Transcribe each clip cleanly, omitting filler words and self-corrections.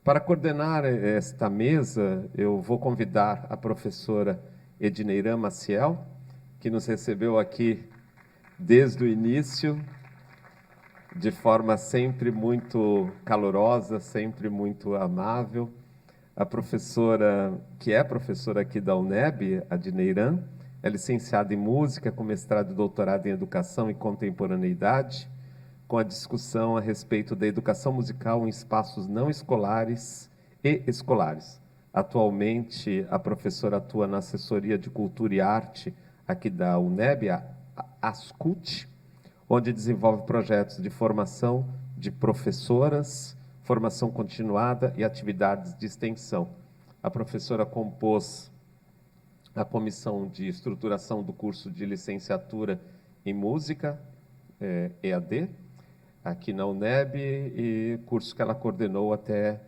Para coordenar esta mesa, eu vou convidar a professora Edneirã Maciel, que nos recebeu aqui desde o início, de forma sempre muito calorosa, sempre muito amável. A professora, que é professora aqui da UNEB, a Edneirã, é licenciada em Música, com mestrado e doutorado em Educação e Contemporaneidade, com a discussão a respeito da educação musical em espaços não escolares e escolares. Atualmente, a professora atua na Assessoria de Cultura e Arte aqui da UNEB, a ASCUT, onde desenvolve projetos de formação de professoras, formação continuada e atividades de extensão. A professora compôs a comissão de estruturação do curso de licenciatura em música, EAD, aqui na UNEB, e curso que ela coordenou até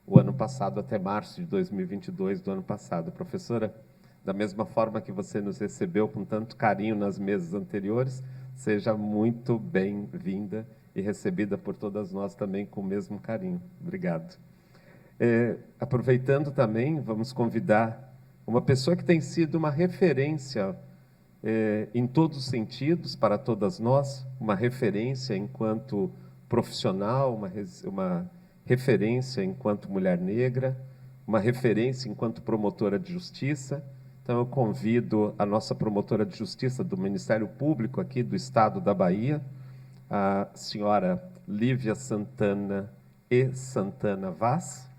o ano passado, até março de 2022 do ano passado. Professora, da mesma forma que você nos recebeu com tanto carinho nas mesas anteriores, seja muito bem-vinda e recebida por todas nós também com o mesmo carinho. Obrigado. Aproveitando também, vamos convidar uma pessoa que tem sido uma referência em todos os sentidos para todas nós, uma referência enquanto profissional, uma referência enquanto mulher negra, uma referência enquanto promotora de justiça. Então, eu convido a nossa promotora de justiça do Ministério Público aqui do Estado da Bahia, a senhora Lívia Santana e Santana Vaz,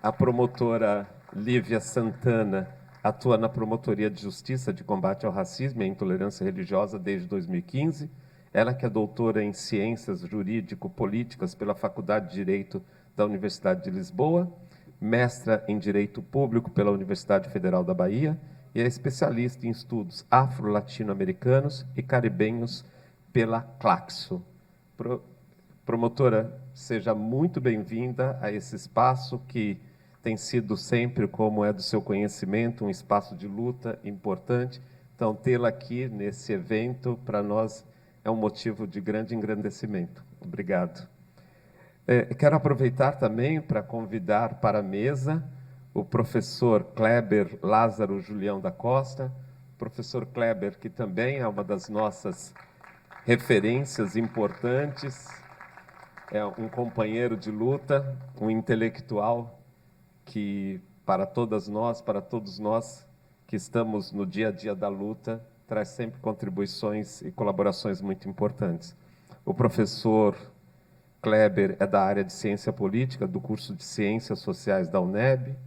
a promotora Lívia Santana atua na Promotoria de Justiça de Combate ao Racismo e à Intolerância Religiosa desde 2015. Ela que é doutora em Ciências Jurídico-Políticas pela Faculdade de Direito da Universidade de Lisboa, mestra em Direito Público pela Universidade Federal da Bahia e é especialista em estudos afro-latino-americanos e caribenhos pela Claxo. Promotora, seja muito bem-vinda a esse espaço que tem sido sempre, como é do seu conhecimento, um espaço de luta importante. Então, tê-la aqui nesse evento, para nós, é um motivo de grande engrandecimento. Obrigado. Quero aproveitar também para convidar para a mesa o professor Kleber Lázaro Julião da Costa. Professor Kleber, que também é uma das nossas referências importantes, é um companheiro de luta, um intelectual que, para todas nós, para todos nós que estamos no dia a dia da luta, traz sempre contribuições e colaborações muito importantes. O professor Kleber é da área de Ciência Política, do curso de Ciências Sociais da UNEB.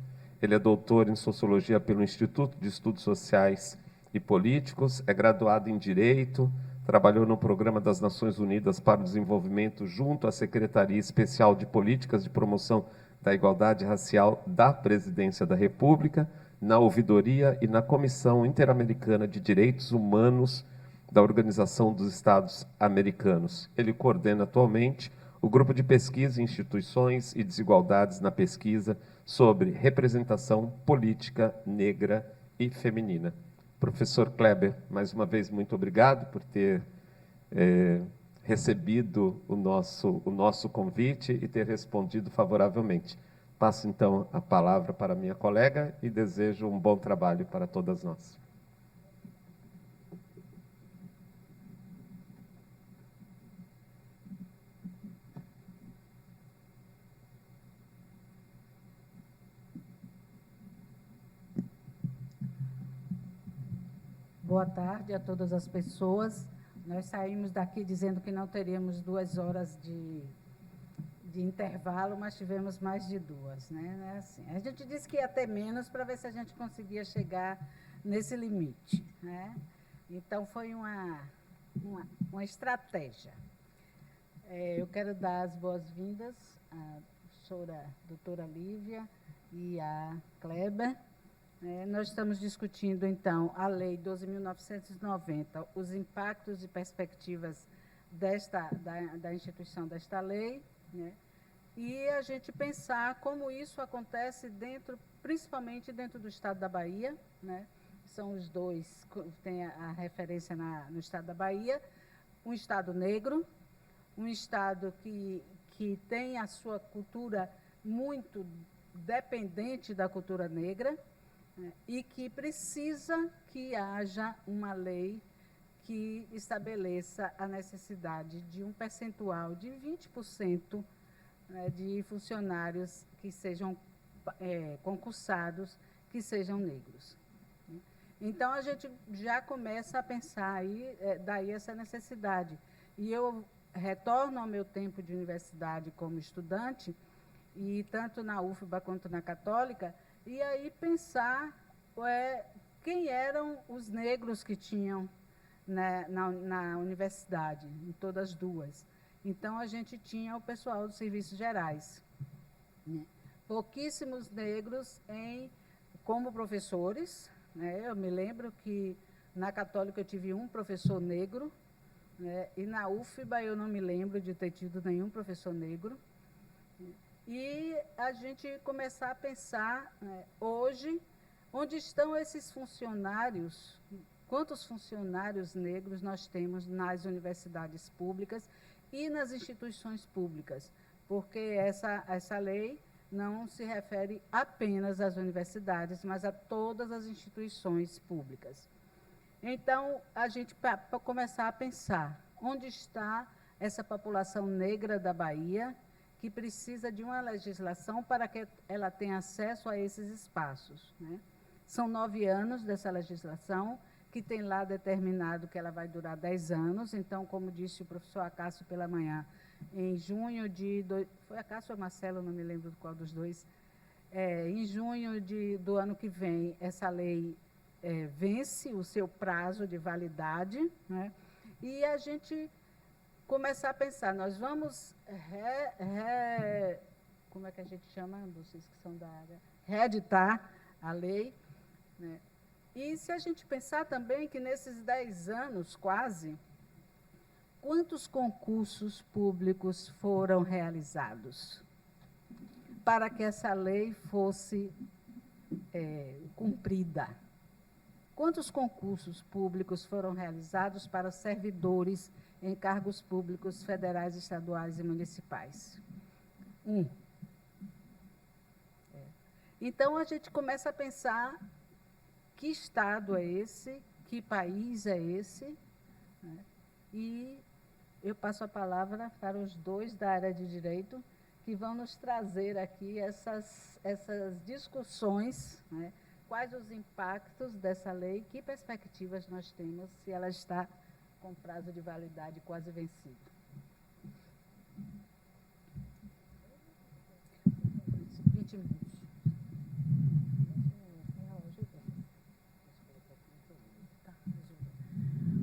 Ele é doutor em Sociologia pelo Instituto de Estudos Sociais e Políticos, é graduado em Direito, trabalhou no Programa das Nações Unidas para o Desenvolvimento junto à Secretaria Especial de Políticas de Promoção da Igualdade Racial da Presidência da República, na Ouvidoria e na Comissão Interamericana de Direitos Humanos da Organização dos Estados Americanos. Ele coordena atualmente o Grupo de Pesquisa em Instituições e Desigualdades na Pesquisa sobre Representação Política Negra e Feminina. Professor Kleber, mais uma vez, muito obrigado por ter recebido o nosso convite e ter respondido favoravelmente. Passo, então, a palavra para a minha colega e desejo um bom trabalho para todas nós. Boa tarde a todas as pessoas. Nós saímos daqui dizendo que não teríamos 2 horas de intervalo, mas tivemos mais de 2, né? Assim, a gente disse que ia ter menos para ver se a gente conseguia chegar nesse limite, né? Então, foi uma estratégia. Eu quero dar as boas-vindas à professora doutora Lívia e à Kleber. Nós estamos discutindo, então, a Lei 12.990, os impactos e perspectivas da instituição desta lei, né? E a gente pensar como isso acontece principalmente dentro do Estado da Bahia, né? São os dois, tem a referência no Estado da Bahia, um Estado negro, um Estado que que tem a sua cultura muito dependente da cultura negra, né, e que precisa que haja uma lei que estabeleça a necessidade de um percentual de 20%, né, de funcionários que sejam concursados, que sejam negros. Então, a gente já começa a pensar aí, daí essa necessidade. E eu retorno ao meu tempo de universidade como estudante, e tanto na UFBA quanto na Católica, e aí pensar quem eram os negros que tinham, né, na universidade, em todas as duas. Então, a gente tinha o pessoal dos serviços gerais, né? Pouquíssimos negros como professores, né? Eu me lembro que na Católica eu tive um professor negro, né? E na UFBA eu não me lembro de ter tido nenhum professor negro. E a gente começar a pensar, né, hoje, onde estão esses funcionários, quantos funcionários negros nós temos nas universidades públicas e nas instituições públicas, porque essa lei não se refere apenas às universidades, mas a todas as instituições públicas. Então, a gente, para começar a pensar, onde está essa população negra da Bahia, que precisa de uma legislação para que ela tenha acesso a esses espaços, né? São 9 anos dessa legislação, que tem lá determinado que ela vai durar 10 anos. Então, como disse o professor Acácio pela manhã, em junho de... Foi Acácio ou Marcelo, não me lembro qual dos dois. Em junho do ano que vem, essa lei vence o seu prazo de validade, né? E a gente começar a pensar, nós vamos como é que a gente chama, vocês que são da área, reeditar a lei, né? E se a gente pensar também que nesses 10 anos, quase, quantos concursos públicos foram realizados para que essa lei fosse cumprida? Quantos concursos públicos foram realizados para servidores em cargos públicos federais, estaduais e municipais? 1. Então, a gente começa a pensar que estado é esse, que país é esse, né? E eu passo a palavra para os dois da área de direito, que vão nos trazer aqui essas discussões, né? Quais os impactos dessa lei, que perspectivas nós temos se ela está com prazo de validade quase vencido. 20 minutos.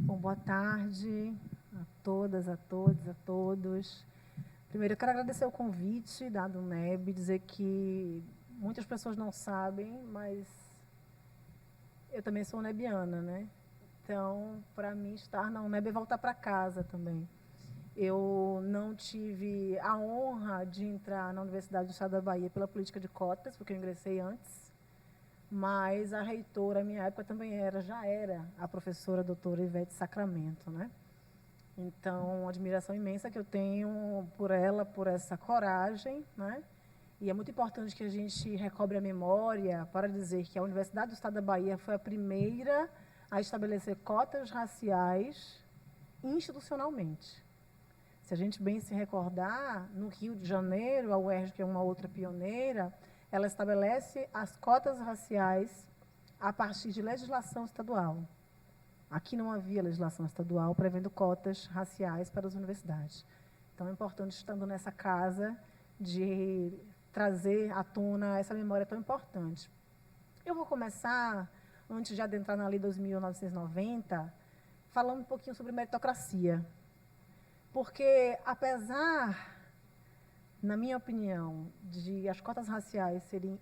Bom, boa tarde a todas, a todos, a todos. Primeiro, eu quero agradecer o convite dado ao UNEB, dizer que muitas pessoas não sabem, mas eu também sou unebiana, né? Então, para mim, estar na UNEB é voltar para casa também. Eu não tive a honra de entrar na Universidade do Estado da Bahia pela política de cotas, porque eu ingressei antes, mas a reitora, à minha época, também já era a professora doutora Ivete Sacramento, né? Então, uma admiração imensa que eu tenho por ela, por essa coragem, né? E é muito importante que a gente recobre a memória para dizer que a Universidade do Estado da Bahia foi a primeira a estabelecer cotas raciais institucionalmente. Se a gente bem se recordar, no Rio de Janeiro, a UERJ, que é uma outra pioneira, ela estabelece as cotas raciais a partir de legislação estadual. Aqui não havia legislação estadual prevendo cotas raciais para as universidades. Então, é importante, estando nessa casa, de trazer à tona essa memória tão importante. Eu vou começar, antes de adentrar na Lei 2.990, falando um pouquinho sobre meritocracia. Porque, apesar, na minha opinião, de as cotas raciais serem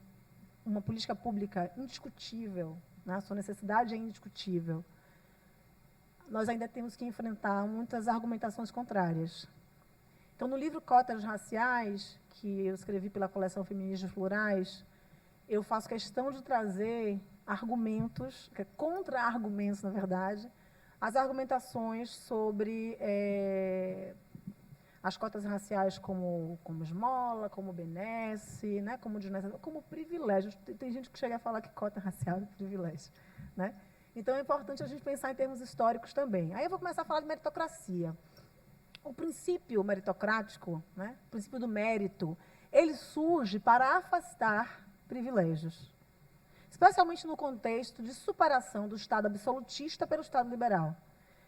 uma política pública indiscutível, né, a sua necessidade é indiscutível, nós ainda temos que enfrentar muitas argumentações contrárias. Então, no livro Cotas Raciais, que eu escrevi pela coleção Feminismos Plurais, eu faço questão de trazer argumentos, contra-argumentos, na verdade, as argumentações sobre as cotas raciais como esmola, como benesse, né, como desnecessário, como privilégio. Tem gente que chega a falar que cota racial é privilégio, né? Então, é importante a gente pensar em termos históricos também. Aí eu vou começar a falar de meritocracia. O princípio meritocrático, né, o princípio do mérito, ele surge para afastar privilégios, especialmente no contexto de superação do Estado absolutista pelo Estado liberal.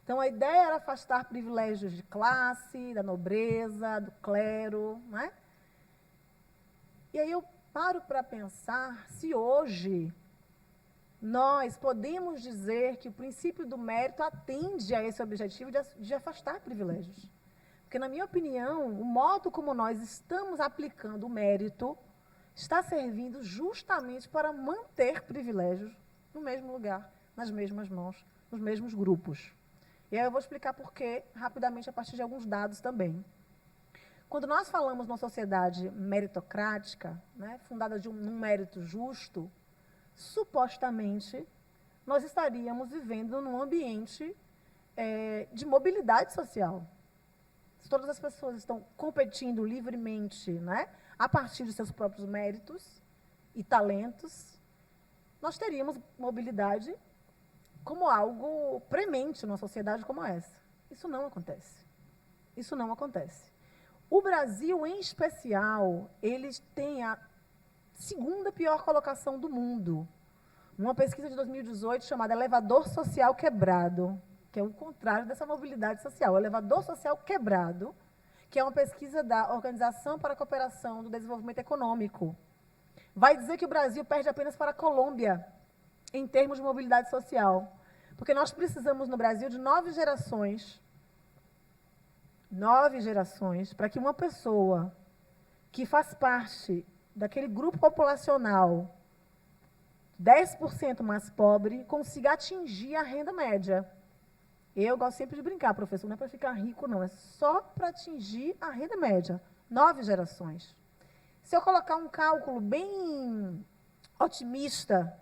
Então, a ideia era afastar privilégios de classe, da nobreza, do clero, né? E aí eu paro para pensar se hoje nós podemos dizer que o princípio do mérito atende a esse objetivo de afastar privilégios. Porque, na minha opinião, o modo como nós estamos aplicando o mérito está servindo justamente para manter privilégios no mesmo lugar, nas mesmas mãos, nos mesmos grupos. E aí eu vou explicar por quê, rapidamente, a partir de alguns dados também. Quando nós falamos numa sociedade meritocrática, né, fundada num mérito justo, supostamente, nós estaríamos vivendo num ambiente de mobilidade social. Se todas as pessoas estão competindo livremente, né, a partir de seus próprios méritos e talentos, nós teríamos mobilidade como algo premente numa sociedade como essa. Isso não acontece. Isso não acontece. O Brasil, em especial, ele tem a segunda pior colocação do mundo. Numa pesquisa de 2018 chamada Elevador Social Quebrado, que é o contrário dessa mobilidade social. O elevador social quebrado, que é uma pesquisa da Organização para a Cooperação do Desenvolvimento Econômico, vai dizer que o Brasil perde apenas para a Colômbia, em termos de mobilidade social. Porque nós precisamos, no Brasil, de 9 gerações, para que uma pessoa que faz parte daquele grupo populacional 10% mais pobre consiga atingir a renda média. Eu gosto sempre de brincar, professor, não é para ficar rico, não, é só para atingir a renda média. 9 gerações. Se eu colocar um cálculo bem otimista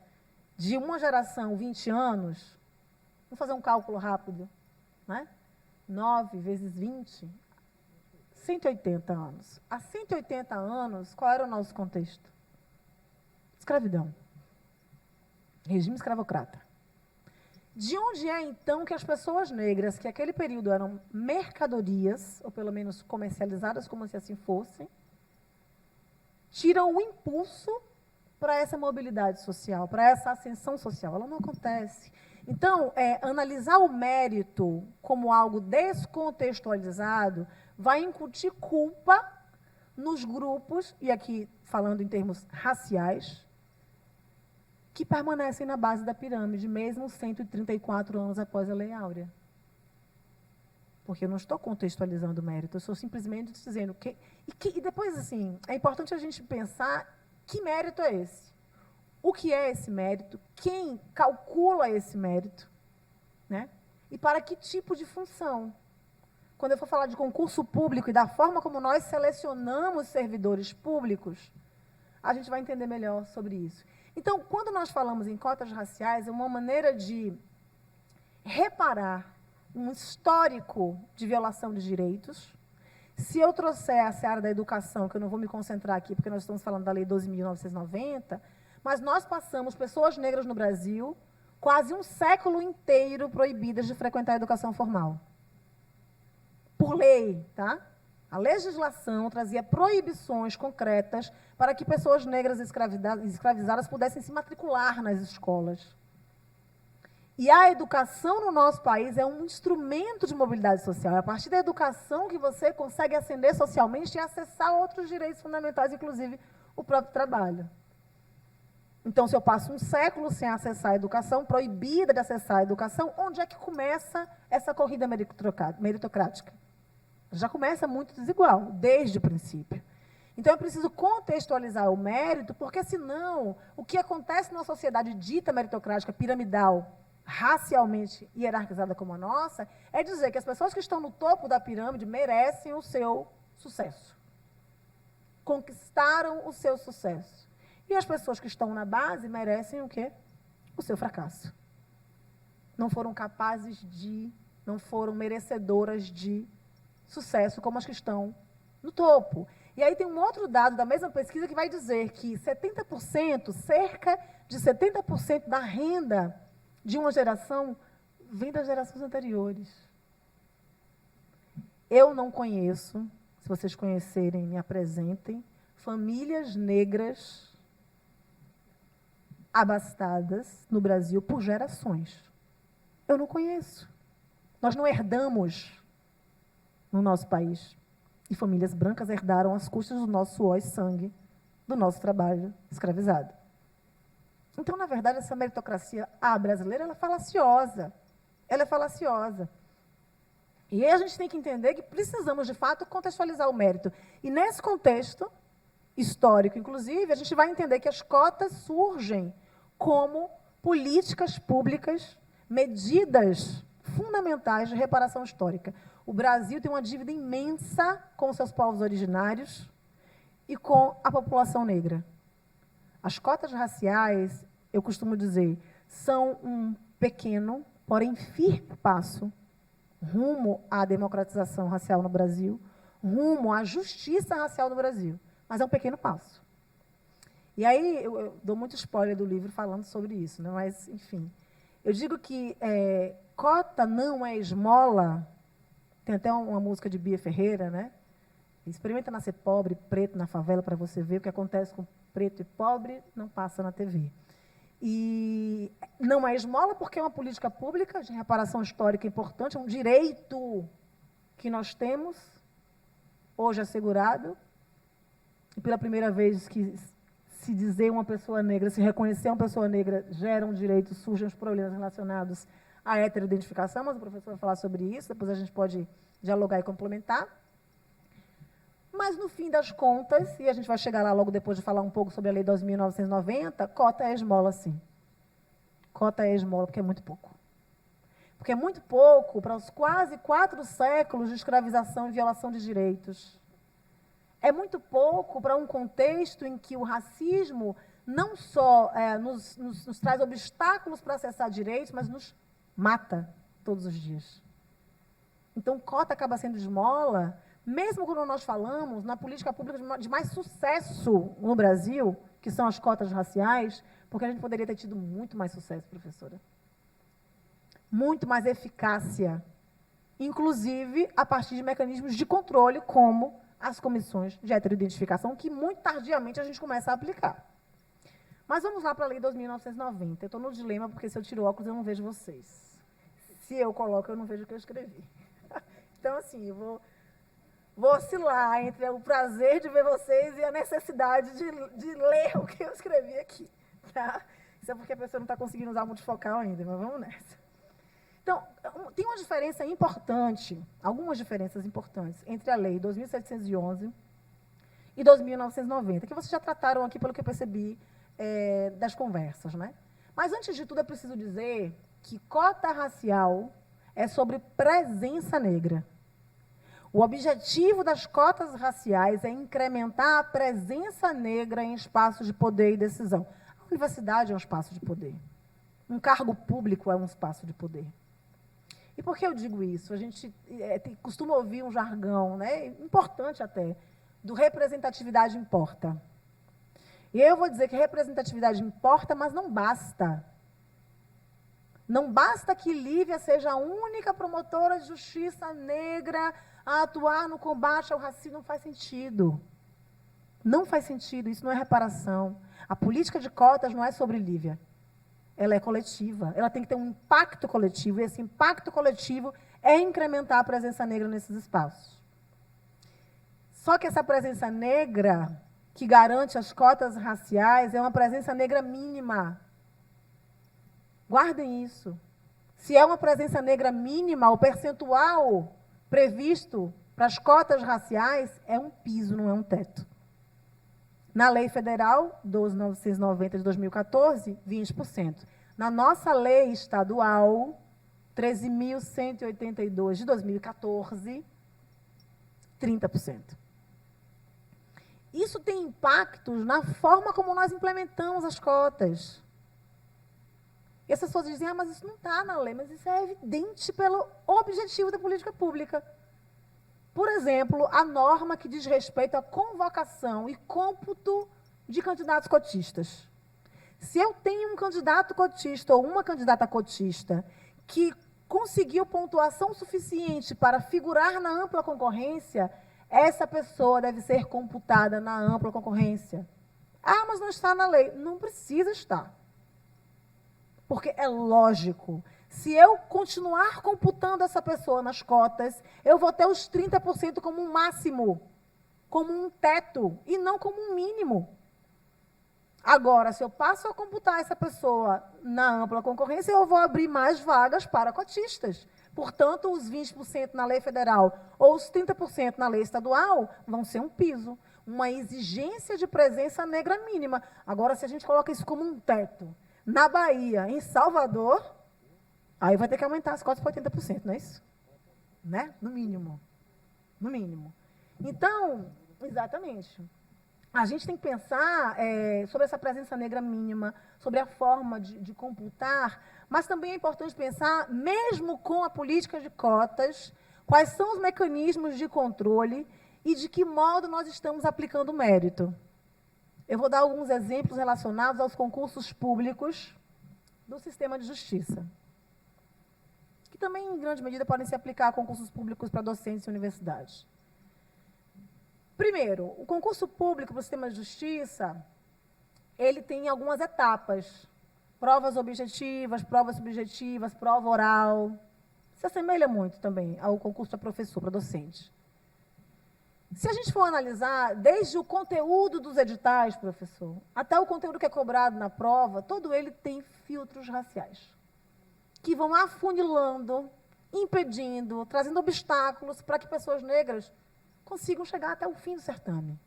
de uma geração, 20 anos, vamos fazer um cálculo rápido, né? 9 vezes 20, 180 anos. Há 180 anos, qual era o nosso contexto? Escravidão. Regime escravocrata. De onde é, então, que as pessoas negras, que naquele período eram mercadorias, ou pelo menos comercializadas como se assim fossem, tiram o impulso para essa mobilidade social, para essa ascensão social? Ela não acontece. Então, analisar o mérito como algo descontextualizado vai incutir culpa nos grupos, e aqui falando em termos raciais, que permanecem na base da pirâmide, mesmo 134 anos após a Lei Áurea. Porque eu não estou contextualizando o mérito, eu estou simplesmente dizendo que... E depois, assim, é importante a gente pensar que mérito é esse. O que é esse mérito? Quem calcula esse mérito? Né? E para que tipo de função? Quando eu for falar de concurso público e da forma como nós selecionamos servidores públicos, a gente vai entender melhor sobre isso. Então, quando nós falamos em cotas raciais, é uma maneira de reparar um histórico de violação de direitos. Se eu trouxer a seara da educação, que eu não vou me concentrar aqui, porque nós estamos falando da Lei 12.990, mas nós passamos, pessoas negras no Brasil, quase um século inteiro proibidas de frequentar a educação formal. Por lei, tá? A legislação trazia proibições concretas para que pessoas negras escravizadas pudessem se matricular nas escolas. E a educação no nosso país é um instrumento de mobilidade social. É a partir da educação que você consegue ascender socialmente e acessar outros direitos fundamentais, inclusive o próprio trabalho. Então, se eu passo um século sem acessar a educação, proibida de acessar a educação, onde é que começa essa corrida meritocrática? Já começa muito desigual, desde o princípio. Então, é preciso contextualizar o mérito, porque, senão, o que acontece numa sociedade dita meritocrática, piramidal, racialmente hierarquizada como a nossa, é dizer que as pessoas que estão no topo da pirâmide merecem o seu sucesso. Conquistaram o seu sucesso. E as pessoas que estão na base merecem o quê? O seu fracasso. Não foram capazes de, não foram merecedoras de sucesso como as que estão no topo. E aí tem um outro dado da mesma pesquisa que vai dizer que 70%, cerca de 70% da renda de uma geração vem das gerações anteriores. Eu não conheço, se vocês conhecerem, me apresentem, famílias negras abastadas no Brasil por gerações. Eu não conheço. Nós não herdamos no nosso país. E famílias brancas herdaram as custas do nosso suor e sangue, do nosso trabalho escravizado. Então, na verdade, essa meritocracia brasileira ela é falaciosa. Ela é falaciosa. E aí a gente tem que entender que precisamos, de fato, contextualizar o mérito. E nesse contexto histórico, inclusive, a gente vai entender que as cotas surgem como políticas públicas, medidas fundamentais de reparação histórica. O Brasil tem uma dívida imensa com seus povos originários e com a população negra. As cotas raciais, eu costumo dizer, são um pequeno, porém firme passo rumo à democratização racial no Brasil, rumo à justiça racial no Brasil. Mas é um pequeno passo. E aí, eu dou muito spoiler do livro falando sobre isso, né? Mas, enfim. Eu digo que cota não é esmola. Tem até uma música de Bia Ferreira, né? Experimenta nascer pobre, preto na favela para você ver o que acontece com preto e pobre, não passa na TV. E não é esmola porque é uma política pública de reparação histórica importante, é um direito que nós temos, hoje assegurado, e pela primeira vez que se dizer uma pessoa negra, se reconhecer uma pessoa negra, gera um direito, surgem os problemas relacionados à heteroidentificação, mas o professor vai falar sobre isso, depois a gente pode dialogar e complementar. Mas, no fim das contas, e a gente vai chegar lá logo depois de falar um pouco sobre a Lei 2.990, cota é esmola, sim. Cota é esmola, porque é muito pouco. Porque é muito pouco para os quase 4 séculos de escravização e violação de direitos. É muito pouco para um contexto em que o racismo não só nos traz obstáculos para acessar direitos, mas nos mata todos os dias. Então, cota acaba sendo esmola, mesmo quando nós falamos na política pública de mais sucesso no Brasil, que são as cotas raciais, porque a gente poderia ter tido muito mais sucesso, professora. Muito mais eficácia, inclusive a partir de mecanismos de controle, como as comissões de heteroidentificação, que muito tardiamente a gente começa a aplicar. Mas vamos lá para a Lei 2.990. Eu estou no dilema, porque se eu tiro o óculos, eu não vejo vocês. Se eu coloco, eu não vejo o que eu escrevi. Então, assim, eu vou oscilar entre o prazer de ver vocês e a necessidade de ler o que eu escrevi aqui. Tá? Isso é porque a pessoa não está conseguindo usar o multifocal ainda, mas vamos nessa. Então, tem uma diferença importante, algumas diferenças importantes, entre a Lei 2.711 e 2.990, que vocês já trataram aqui, pelo que eu percebi, das conversas, né? Mas, antes de tudo, é preciso dizer que cota racial é sobre presença negra. O objetivo das cotas raciais é incrementar a presença negra em espaços de poder e decisão. A universidade é um espaço de poder. Um cargo público é um espaço de poder. E por que eu digo isso? A gente costuma ouvir um jargão, né, importante até, do representatividade importa. E eu vou dizer que representatividade importa, mas não basta. Não basta que Lívia seja a única promotora de justiça negra a atuar no combate ao racismo. Não faz sentido. Não faz sentido, isso não é reparação. A política de cotas não é sobre Lívia. Ela é coletiva, ela tem que ter um impacto coletivo, e esse impacto coletivo é incrementar a presença negra nesses espaços. Só que essa presença negra, que garante as cotas raciais, é uma presença negra mínima. Guardem isso. Se é uma presença negra mínima, o percentual previsto para as cotas raciais é um piso, não é um teto. Na Lei Federal 12.990 de 2014, 20%. Na nossa lei estadual 13.182 de 2014, 30%. Isso tem impactos na forma como nós implementamos as cotas. E as pessoas dizem, mas isso não está na lei, mas isso é evidente pelo objetivo da política pública. Por exemplo, a norma que diz respeito à convocação e cômputo de candidatos cotistas. Se eu tenho um candidato cotista ou uma candidata cotista que conseguiu pontuação suficiente para figurar na ampla concorrência, essa pessoa deve ser computada na ampla concorrência. Ah, mas não está na lei. Não precisa estar. Porque é lógico. Se eu continuar computando essa pessoa nas cotas, eu vou ter os 30% como um máximo, como um teto, e não como um mínimo. Agora, se eu passo a computar essa pessoa na ampla concorrência, eu vou abrir mais vagas para cotistas. Portanto, os 20% na lei federal ou os 30% na lei estadual vão ser um piso, uma exigência de presença negra mínima. Agora, se a gente coloca isso como um teto, na Bahia, em Salvador, aí vai ter que aumentar as cotas para 80%, não é isso? Né? No mínimo. No mínimo. Então, exatamente. A gente tem que pensar sobre essa presença negra mínima, sobre a forma de computar, mas também é importante pensar, mesmo com a política de cotas, quais são os mecanismos de controle e de que modo nós estamos aplicando o mérito. Eu vou dar alguns exemplos relacionados aos concursos públicos do sistema de justiça, que também, em grande medida, podem se aplicar a concursos públicos para docentes e universidades. Primeiro, o concurso público para o sistema de justiça, ele tem algumas etapas. Provas objetivas, provas subjetivas, prova oral. Se assemelha muito também ao concurso para professor, para docente. Se a gente for analisar, desde o conteúdo dos editais, professor, até o conteúdo que é cobrado na prova, todo ele tem filtros raciais, que vão afunilando, impedindo, trazendo obstáculos para que pessoas negras consigam chegar até o fim do certame.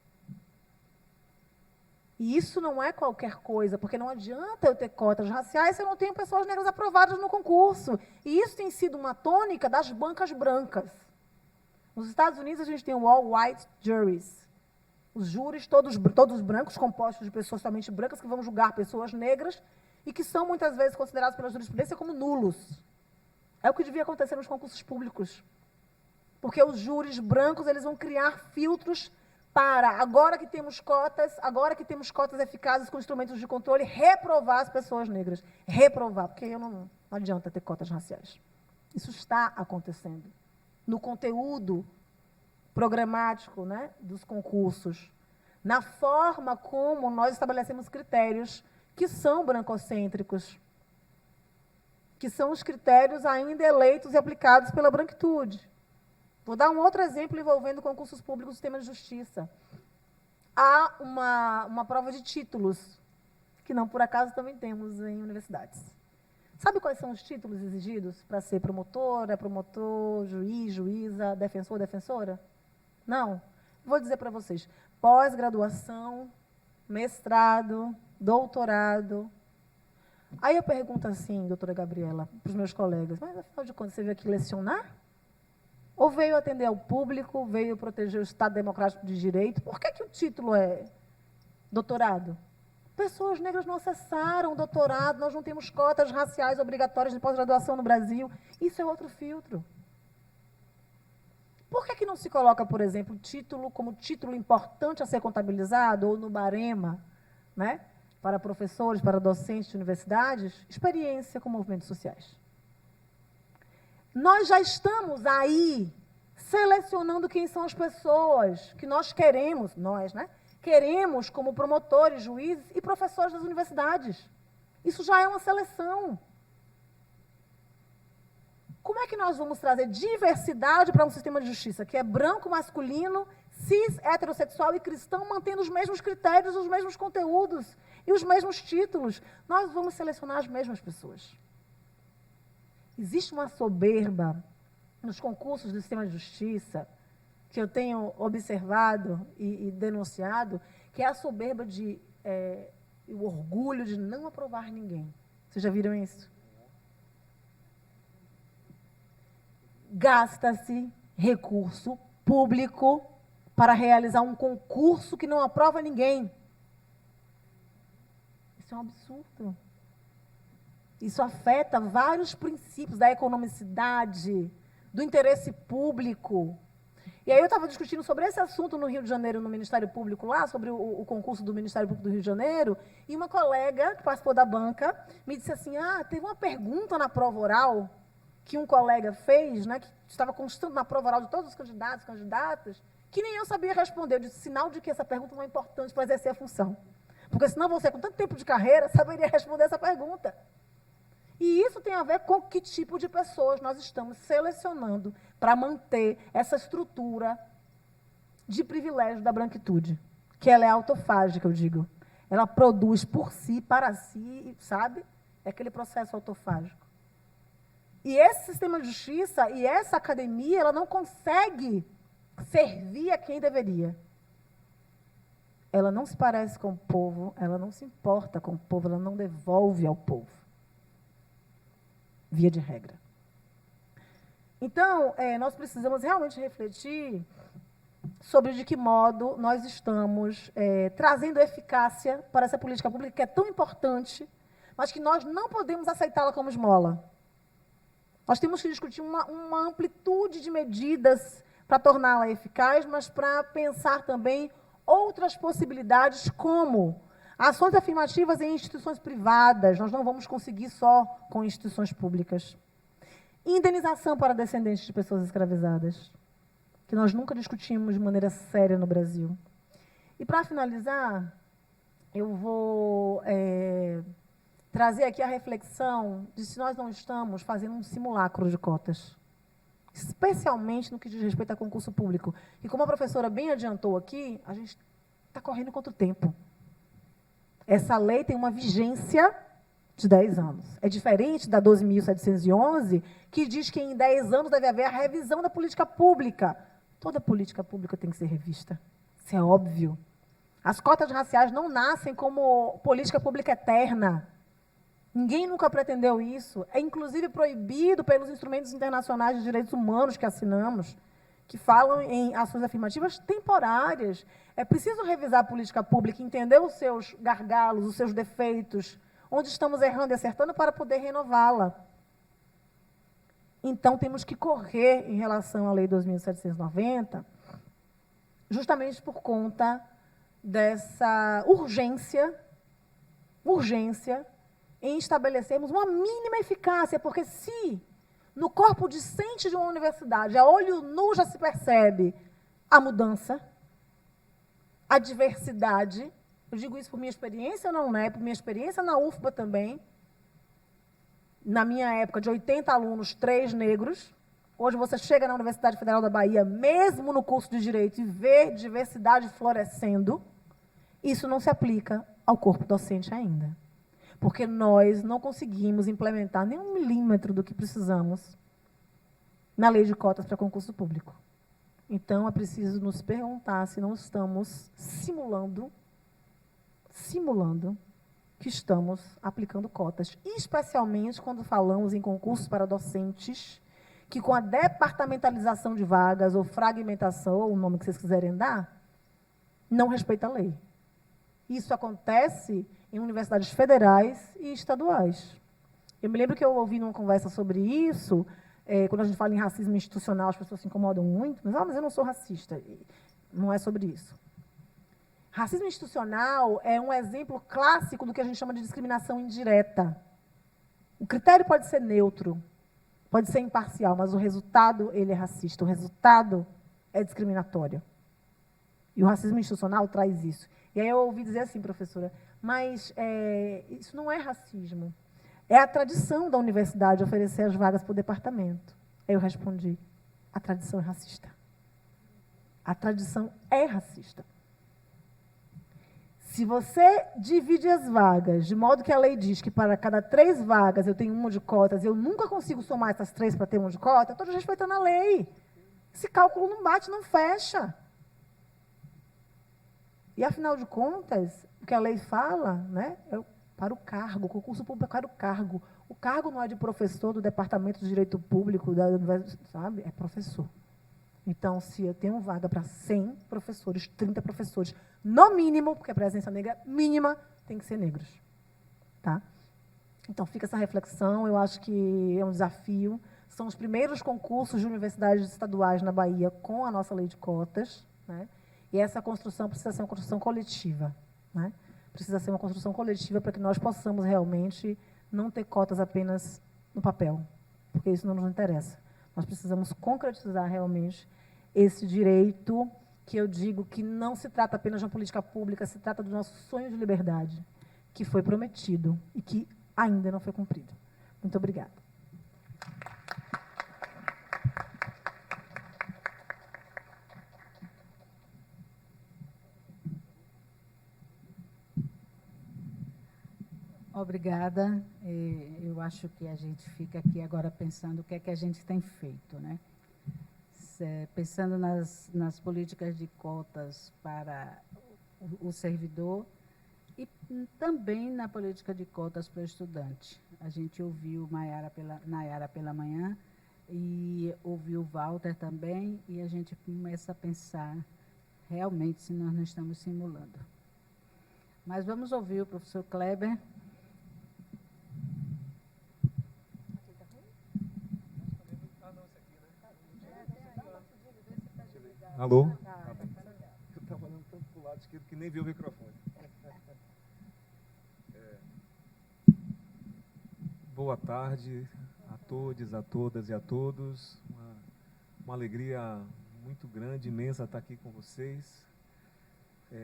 E isso não é qualquer coisa, porque não adianta eu ter cotas raciais se eu não tenho pessoas negras aprovadas no concurso. E isso tem sido uma tônica das bancas brancas. Nos Estados Unidos, a gente tem o all white juries. Os júris todos brancos, compostos de pessoas somente brancas, que vão julgar pessoas negras e que são, muitas vezes, considerados pela jurisprudência como nulos. É o que devia acontecer nos concursos públicos. Porque os júris brancos, eles vão criar filtros para, agora que temos cotas eficazes com instrumentos de controle, reprovar as pessoas negras. Reprovar, porque não adianta ter cotas raciais. Isso está acontecendo no conteúdo programático, né, dos concursos, na forma como nós estabelecemos critérios que são brancocêntricos, que são os critérios ainda eleitos e aplicados pela branquitude. Vou dar um outro exemplo envolvendo concursos públicos do sistema de justiça. Há uma prova de títulos, que não por acaso também temos em universidades. Sabe quais são os títulos exigidos para ser promotora, promotor, juiz, juíza, defensor, defensora? Não. Vou dizer para vocês. Pós-graduação, mestrado, doutorado. Aí eu pergunto assim, doutora Gabriela, para os meus colegas, mas afinal de contas, você veio aqui lecionar? Ou veio atender ao público, veio proteger o Estado Democrático de Direito? Por que o título é doutorado? Pessoas negras não acessaram o doutorado, nós não temos cotas raciais obrigatórias de pós-graduação no Brasil. Isso é outro filtro. Por que não se coloca, por exemplo, título como título importante a ser contabilizado, ou no barema, né, para professores, para docentes de universidades, experiência com movimentos sociais? Nós já estamos aí selecionando quem são as pessoas que nós queremos, queremos como promotores, juízes e professores das universidades. Isso já é uma seleção. Como é que nós vamos trazer diversidade para um sistema de justiça que é branco, masculino, cis, heterossexual e cristão, mantendo os mesmos critérios, os mesmos conteúdos e os mesmos títulos? Nós vamos selecionar as mesmas pessoas. Existe uma soberba nos concursos do sistema de justiça que eu tenho observado e denunciado, que é a soberba o orgulho de não aprovar ninguém. Vocês já viram isso? Gasta-se recurso público para realizar um concurso que não aprova ninguém. Isso é um absurdo. Isso afeta vários princípios da economicidade, do interesse público. E aí eu estava discutindo sobre esse assunto no Rio de Janeiro, no Ministério Público lá, sobre o concurso do Ministério Público do Rio de Janeiro, e uma colega que participou da banca me disse assim, teve uma pergunta na prova oral que um colega fez, né, que estava constando na prova oral de todos os candidatos e candidatas, que nem eu sabia responder. Eu disse, sinal de que essa pergunta não é importante para exercer a função. Porque senão você, com tanto tempo de carreira, saberia responder essa pergunta. E isso tem a ver com que tipo de pessoas nós estamos selecionando para manter essa estrutura de privilégio da branquitude, que ela é autofágica, eu digo. Ela produz por si, para si, sabe? É aquele processo autofágico. E esse sistema de justiça e essa academia, ela não consegue servir a quem deveria. Ela não se parece com o povo, ela não se importa com o povo, ela não devolve ao povo. Via de regra. Então, nós precisamos realmente refletir sobre de que modo nós estamos trazendo eficácia para essa política pública que é tão importante, mas que nós não podemos aceitá-la como esmola. Nós temos que discutir uma amplitude de medidas para torná-la eficaz, mas para pensar também outras possibilidades, como ações afirmativas em instituições privadas. Nós não vamos conseguir só com instituições públicas. Indenização para descendentes de pessoas escravizadas, que nós nunca discutimos de maneira séria no Brasil. E, para finalizar, eu vou trazer aqui a reflexão de se nós não estamos fazendo um simulacro de cotas, especialmente no que diz respeito a concurso público. E como a professora bem adiantou aqui, a gente está correndo contra o tempo. Essa lei tem uma vigência de 10 anos. É diferente da 12.711, que diz que em 10 anos deve haver a revisão da política pública. Toda política pública tem que ser revista. Isso é óbvio. As cotas raciais não nascem como política pública eterna. Ninguém nunca pretendeu isso. É, inclusive, proibido pelos instrumentos internacionais de direitos humanos que assinamos, que falam em ações afirmativas temporárias. É preciso revisar a política pública, entender os seus gargalos, os seus defeitos, onde estamos errando e acertando para poder renová-la. Então, temos que correr em relação à Lei 2.790, justamente por conta dessa urgência em estabelecermos uma mínima eficácia, porque se no corpo discente de uma universidade, a olho nu já se percebe a mudança, a diversidade, eu digo isso por minha experiência na UNEP, por minha experiência na UFBA também, na minha época, de 80 alunos, 3 negros. Hoje você chega na Universidade Federal da Bahia, mesmo no curso de Direito, e vê diversidade florescendo. Isso não se aplica ao corpo docente ainda. Porque nós não conseguimos implementar nem 1 milímetro do que precisamos na lei de cotas para concurso público. Então, é preciso nos perguntar se não estamos simulando que estamos aplicando cotas, especialmente quando falamos em concursos para docentes, que com a departamentalização de vagas, ou fragmentação, ou o nome que vocês quiserem dar, não respeita a lei. Isso acontece em universidades federais e estaduais. Eu me lembro que eu ouvi numa conversa sobre isso, quando a gente fala em racismo institucional, as pessoas se incomodam muito, mas eu não sou racista, não é sobre isso. Racismo institucional é um exemplo clássico do que a gente chama de discriminação indireta. O critério pode ser neutro, pode ser imparcial, mas o resultado ele é racista, o resultado é discriminatório. E o racismo institucional traz isso. E aí eu ouvi dizer assim, professora, mas isso não é racismo. É a tradição da universidade oferecer as vagas para o departamento. Aí eu respondi, a tradição é racista. A tradição é racista. Se você divide as vagas, de modo que a lei diz que para cada 3 vagas eu tenho 1 de cotas, eu nunca consigo somar essas 3 para ter 1 de cota, eu estou desrespeitando a lei. Esse cálculo não bate, não fecha. E, afinal de contas, o que a lei fala, né, é para o cargo, o concurso público é para o cargo. O cargo não é de professor do Departamento de Direito Público da universidade, sabe? É professor. Então, se eu tenho vaga para 100 professores, 30 professores, no mínimo, porque a presença negra mínima tem que ser negros. Tá? Então, fica essa reflexão, eu acho que é um desafio São os primeiros concursos de universidades estaduais na Bahia com a nossa lei de cotas, né? E essa construção precisa ser uma construção coletiva, né? Precisa ser uma construção coletiva para que nós possamos realmente não ter cotas apenas no papel, porque isso não nos interessa. Nós precisamos concretizar realmente esse direito, que eu digo que não se trata apenas de uma política pública, se trata do nosso sonho de liberdade, que foi prometido e que ainda não foi cumprido. Muito obrigada. Obrigada. Eu acho que a gente fica aqui agora pensando o que é que a gente tem feito, né? Pensando nas políticas de cotas para o servidor e também na política de cotas para o estudante. A gente ouviu Nayara pela manhã e ouviu Walter também, e a gente começa a pensar realmente se nós não estamos simulando. Mas vamos ouvir o professor Kleber. Alô? Eu estava olhando tanto para o lado esquerdo que nem vi o microfone. Boa tarde a todos, a todas e a todos. Uma alegria muito grande, imensa estar aqui com vocês.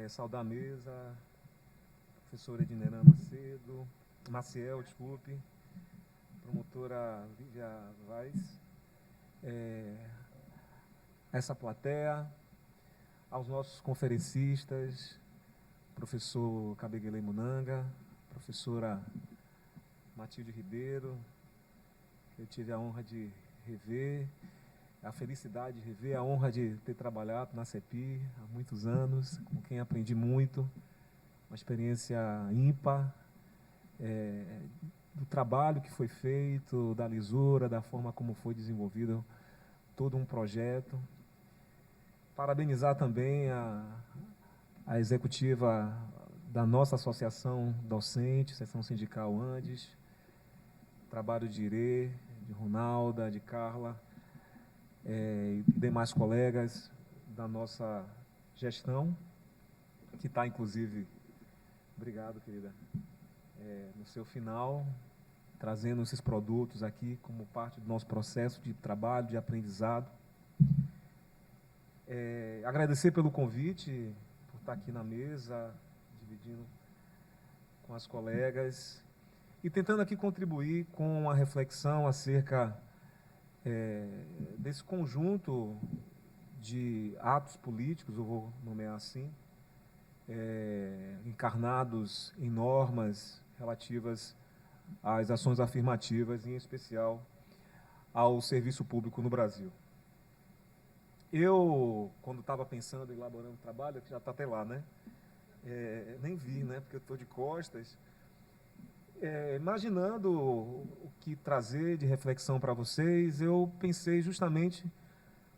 Saudar a mesa, professora Edneran Maciel, promotora Lívia Vaz, essa plateia, aos nossos conferencistas, professor Cabeguele Munanga, professora Matilde Ribeiro, que eu tive a honra de rever, a felicidade de rever, a honra de ter trabalhado na CEPI há muitos anos, com quem aprendi muito, uma experiência ímpar, do trabalho que foi feito, da lisura, da forma como foi desenvolvido todo um projeto. Parabenizar também a executiva da nossa associação docente, seção sindical Andes, trabalho de Irê, de Ronalda, de Carla, e demais colegas da nossa gestão, que está, inclusive, obrigado, querida, no seu final, trazendo esses produtos aqui como parte do nosso processo de trabalho, de aprendizado. Agradecer pelo convite, por estar aqui na mesa, dividindo com as colegas, e tentando aqui contribuir com uma reflexão acerca desse conjunto de atos políticos, eu vou nomear assim, encarnados em normas relativas às ações afirmativas, em especial ao serviço público no Brasil. Eu, quando estava pensando, elaborando o trabalho, que já está até lá, né? Nem vi, né? Porque eu estou de costas. Imaginando o que trazer de reflexão para vocês, eu pensei justamente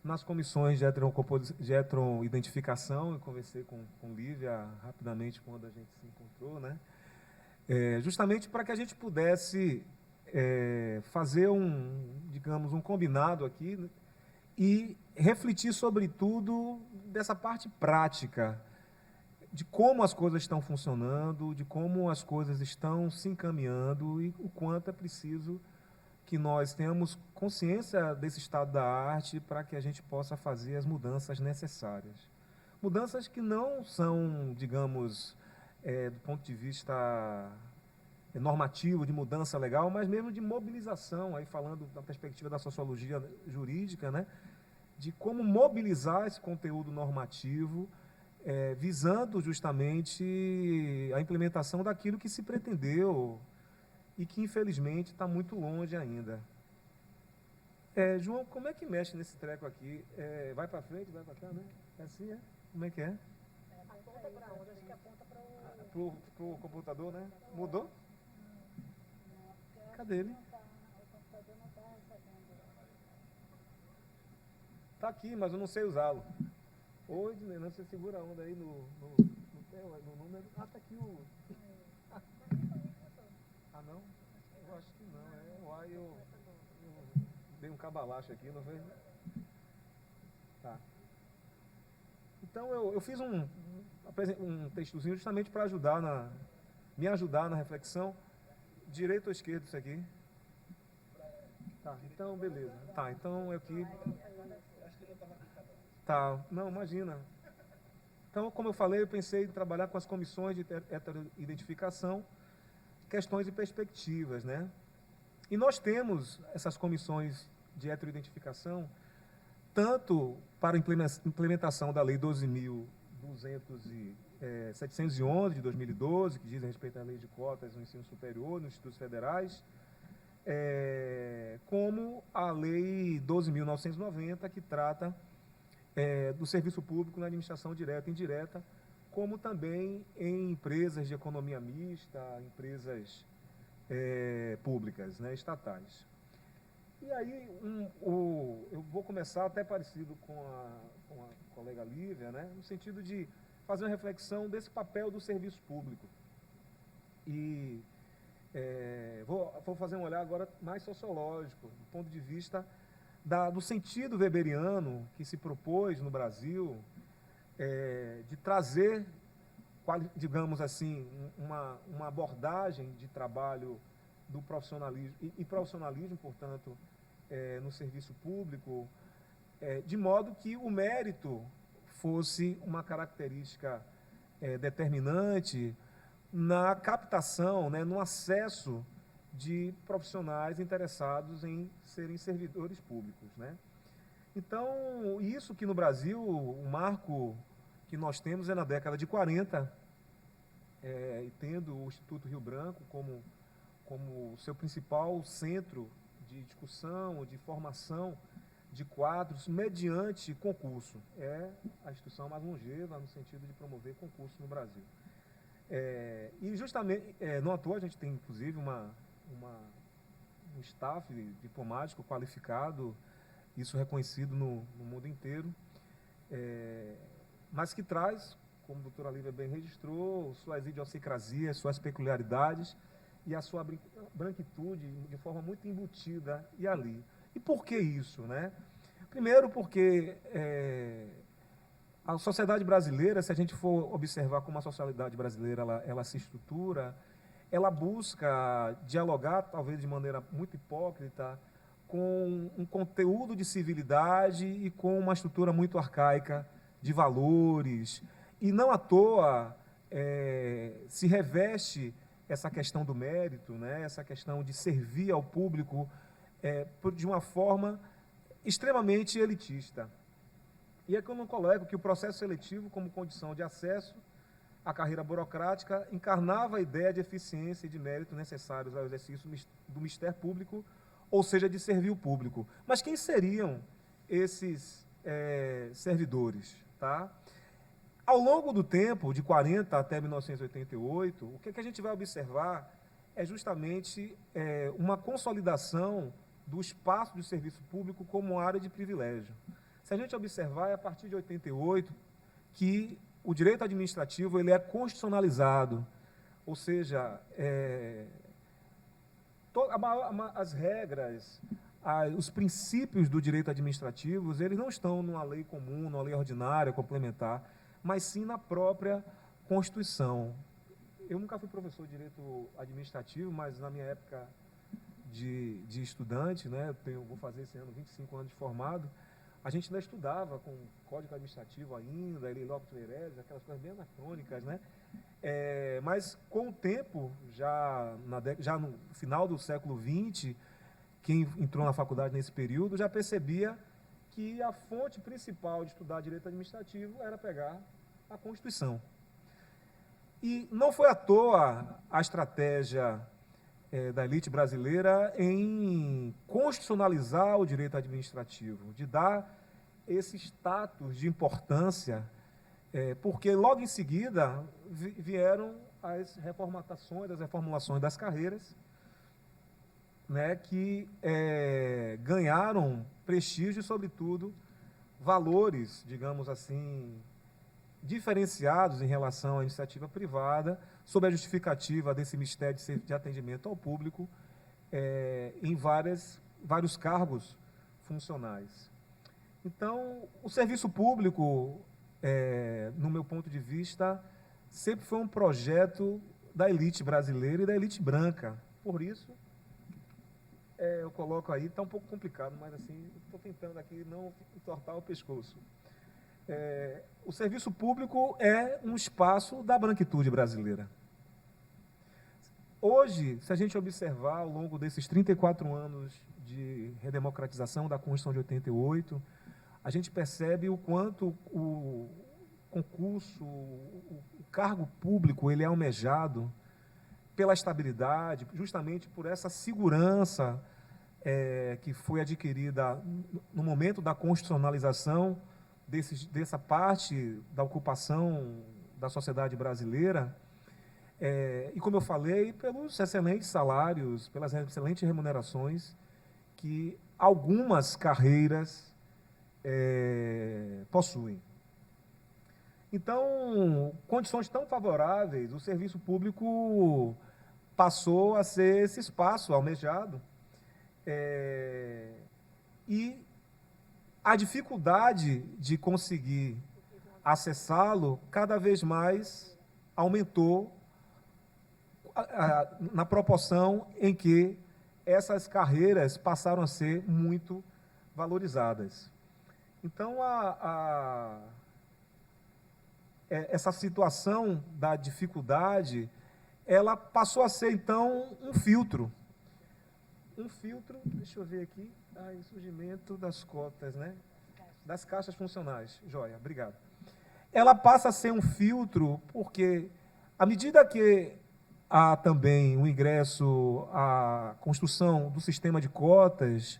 nas comissões de heteroidentificação. Eu conversei com Lívia rapidamente quando a gente se encontrou, né? Justamente para que a gente pudesse fazer digamos, um combinado aqui, né? E refletir, sobretudo, dessa parte prática, de como as coisas estão funcionando, de como as coisas estão se encaminhando e o quanto é preciso que nós tenhamos consciência desse estado da arte para que a gente possa fazer as mudanças necessárias. Mudanças que não são, digamos, do ponto de vista normativo, de mudança legal, mas mesmo de mobilização, aí falando da perspectiva da sociologia jurídica, né, de como mobilizar esse conteúdo normativo, visando justamente a implementação daquilo que se pretendeu e que, infelizmente, está muito longe ainda. João, como é que mexe nesse treco aqui? Vai para frente, vai para cá, né? É assim, é? Como é que é? Aponta para onde? Acho que aponta para o... Para o computador, né? Mudou? Cadê ele? Está aqui, mas eu não sei usá-lo. Oi, Edneran, você segura a onda aí no número. Ah, está aqui o... Ah, não? Eu acho que não. dei um cabalacho aqui, não foi? Tá. Então, eu fiz um textozinho justamente para me ajudar na reflexão. Direito ou esquerdo isso aqui? Tá, então, beleza. Tá, então, aqui... Tá, não, imagina. Então, como eu falei, eu pensei em trabalhar com as comissões de heteroidentificação, questões e perspectivas, né? E nós temos essas comissões de heteroidentificação tanto para a implementação da Lei 12.711 de 2012, que diz respeito à lei de cotas no ensino superior, nos institutos federais, como a Lei 12.990, que trata do serviço público na administração direta e indireta, como também em empresas de economia mista, empresas públicas, né, estatais. E aí, eu vou começar até parecido com a colega Lívia, né, no sentido de fazer uma reflexão desse papel do serviço público. E vou fazer um olhar agora mais sociológico, do ponto de vista do sentido weberiano que se propôs no Brasil de trazer, digamos assim, uma abordagem de trabalho do profissionalismo e profissionalismo, portanto, no serviço público, de modo que o mérito fosse uma característica determinante na captação, né, no acesso de profissionais interessados em serem servidores públicos, né? Então, isso que no Brasil, o marco que nós temos é na década de 40, e tendo o Instituto Rio Branco como seu principal centro de discussão, de formação de quadros mediante concurso. É a instituição mais longeva no sentido de promover concurso no Brasil. E justamente, não à toa, a gente tem inclusive um staff diplomático qualificado, isso reconhecido no mundo inteiro, mas que traz, como a doutora Lívia bem registrou, suas idiosincrasias, suas peculiaridades e a sua branquitude de forma muito embutida e ali. E por que isso, né? Primeiro porque a sociedade brasileira, se a gente for observar como a sociedade brasileira ela se estrutura, ela busca dialogar, talvez de maneira muito hipócrita, com um conteúdo de civilidade e com uma estrutura muito arcaica de valores. E não à toa se reveste essa questão do mérito, né, essa questão de servir ao público de uma forma extremamente elitista. E é que eu não coloco que o processo seletivo, como condição de acesso à carreira burocrática, encarnava a ideia de eficiência e de mérito necessários ao exercício do Ministério Público, ou seja, de servir o público. Mas quem seriam esses servidores? Tá? Ao longo do tempo, de 40 até 1988, o que a gente vai observar é justamente uma consolidação do espaço do serviço público como área de privilégio. Se a gente observar, é a partir de 88 que o direito administrativo ele é constitucionalizado, ou seja, as regras, os princípios do direito administrativo, eles não estão numa lei comum, numa lei ordinária, complementar, mas sim na própria Constituição. Eu nunca fui professor de direito administrativo, mas na minha época de estudante, né, vou fazer esse ano 25 anos de formado, a gente ainda estudava com código administrativo ainda, Lei Lopes Meireles, aquelas coisas bem anacrônicas, né? Mas com o tempo, já no final do século XX, quem entrou na faculdade nesse período já percebia que a fonte principal de estudar direito administrativo era pegar a Constituição. E não foi à toa a estratégia da elite brasileira em constitucionalizar o direito administrativo, de dar esse status de importância, porque logo em seguida vieram as reformatações, as reformulações das carreiras, né, que ganharam prestígio e, sobretudo, valores, digamos assim, diferenciados em relação à iniciativa privada, sob a justificativa desse mistério de atendimento ao público, em vários cargos funcionais. Então, o serviço público, no meu ponto de vista, sempre foi um projeto da elite brasileira e da elite branca. Por isso, eu coloco aí, está um pouco complicado, mas assim, estou tentando aqui não entortar o pescoço. O serviço público é um espaço da branquitude brasileira. Hoje, se a gente observar ao longo desses 34 anos de redemocratização da Constituição de 88, a gente percebe o quanto o concurso, o cargo público, ele é almejado pela estabilidade, justamente por essa segurança que foi adquirida no momento da constitucionalização dessa parte da ocupação da sociedade brasileira, e, como eu falei, pelos excelentes salários, pelas excelentes remunerações que algumas carreiras possuem. Então, condições tão favoráveis, o serviço público passou a ser esse espaço almejado, e a dificuldade de conseguir acessá-lo cada vez mais aumentou na proporção em que essas carreiras passaram a ser muito valorizadas. Então, essa situação da dificuldade, ela passou a ser, então, um filtro. Um filtro, deixa eu ver aqui, surgimento das cotas, né? Das caixas funcionais. Joia, obrigado. Ela passa a ser um filtro porque, à medida que há também o ingresso, a construção do sistema de cotas,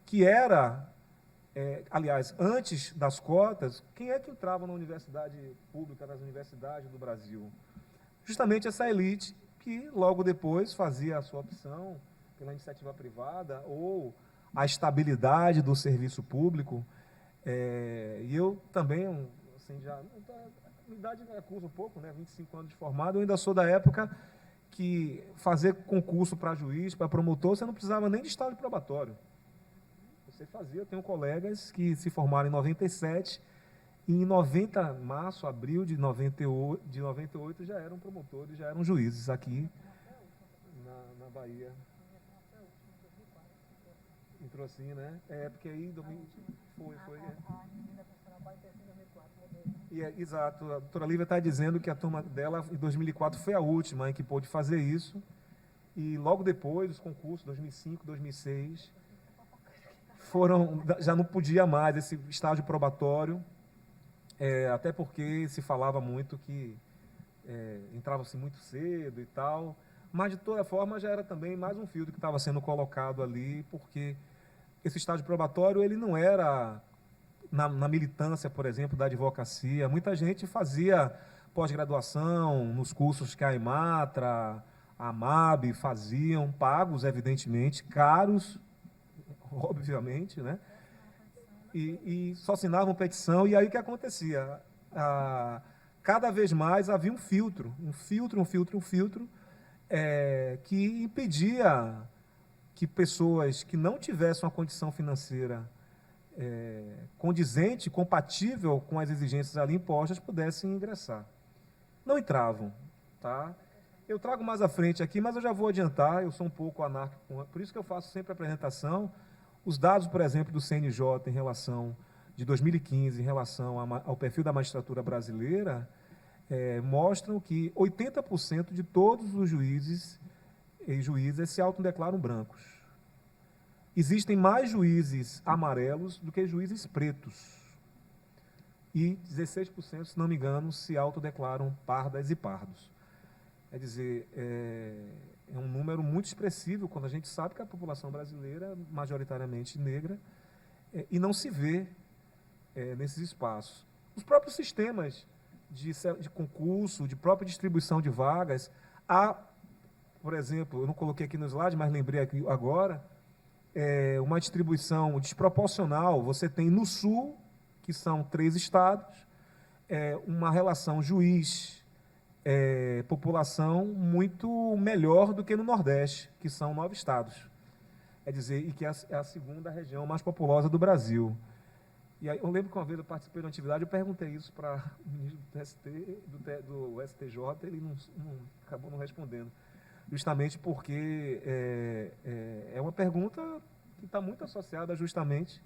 que era, aliás, antes das cotas, quem é que entrava na universidade pública, nas universidades do Brasil? Justamente essa elite que logo depois fazia a sua opção pela iniciativa privada ou a estabilidade do serviço público. E eu também, assim, já, a minha idade acusa um pouco, né, 25 anos de formado, eu ainda sou da época que fazer concurso para juiz, para promotor, você não precisava nem de estágio probatório. Você fazia, eu tenho colegas que se formaram em 97, e em março, abril de 98 já eram promotores, já eram juízes aqui na Bahia. Entrou assim, né? Porque aí foi. Exato, a doutora Lívia está dizendo que a turma dela, em 2004, foi a última em que pôde fazer isso, e logo depois, os concursos, 2005, 2006, já não podia mais esse estágio probatório, até porque se falava muito que entrava-se muito cedo e tal, mas, de toda forma, já era também mais um filtro que estava sendo colocado ali, porque esse estágio probatório ele não era na militância, por exemplo, da advocacia. Muita gente fazia pós-graduação nos cursos que a Imatra, a AMAB faziam, pagos, evidentemente, caros, obviamente, né? E só assinavam petição, e aí o que acontecia? Cada vez mais havia um filtro, que impedia que pessoas que não tivessem uma condição financeira condizente, compatível com as exigências ali impostas, pudessem ingressar. Não entravam. Tá? Eu trago mais à frente aqui, mas eu já vou adiantar, eu sou um pouco anárquico, por isso que eu faço sempre a apresentação. Os dados, por exemplo, do CNJ em relação, de 2015, em relação ao perfil da magistratura brasileira, mostram que 80% de todos os juízes e juízes se autodeclaram brancos. Existem mais juízes amarelos do que juízes pretos. E 16%, se não me engano, se autodeclaram pardas e pardos. Quer dizer, é um número muito expressivo quando a gente sabe que a população brasileira é majoritariamente negra e não se vê nesses espaços. Os próprios sistemas de concurso, de própria distribuição de vagas, há, por exemplo, eu não coloquei aqui no slide, mas lembrei aqui agora, uma distribuição desproporcional. Você tem no Sul, que são 3 estados, uma relação juiz-população muito melhor do que no Nordeste, que são 9 estados. e que é a segunda região mais populosa do Brasil. E aí, eu lembro que uma vez eu participei de uma atividade, eu perguntei isso para o ministro do STJ, ele acabou não respondendo, justamente porque é uma pergunta que está muito associada justamente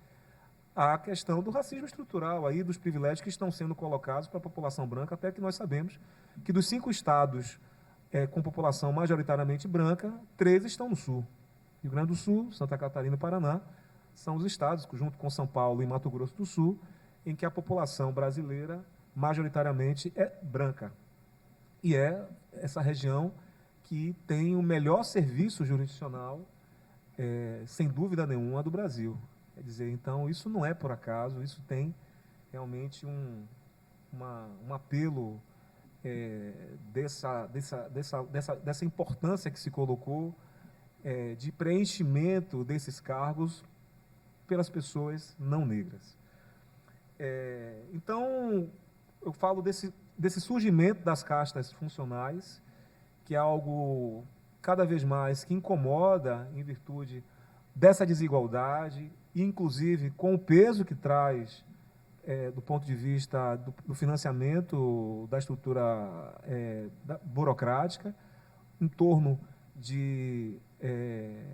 à questão do racismo estrutural, aí, dos privilégios que estão sendo colocados para a população branca, até que nós sabemos que dos 5 estados com população majoritariamente branca, 3 estão no Sul. Rio Grande do Sul, Santa Catarina e Paraná são os estados, junto com São Paulo e Mato Grosso do Sul, em que a população brasileira majoritariamente é branca. E é essa região que tem o melhor serviço jurisdicional, sem dúvida nenhuma, do Brasil. Quer dizer, então, isso não é por acaso, isso tem realmente um apelo dessa importância que se colocou de preenchimento desses cargos pelas pessoas não negras. Então, eu falo desse surgimento das castas funcionais, que é algo cada vez mais que incomoda em virtude dessa desigualdade, e inclusive com o peso que traz do ponto de vista do financiamento da estrutura burocrática, em torno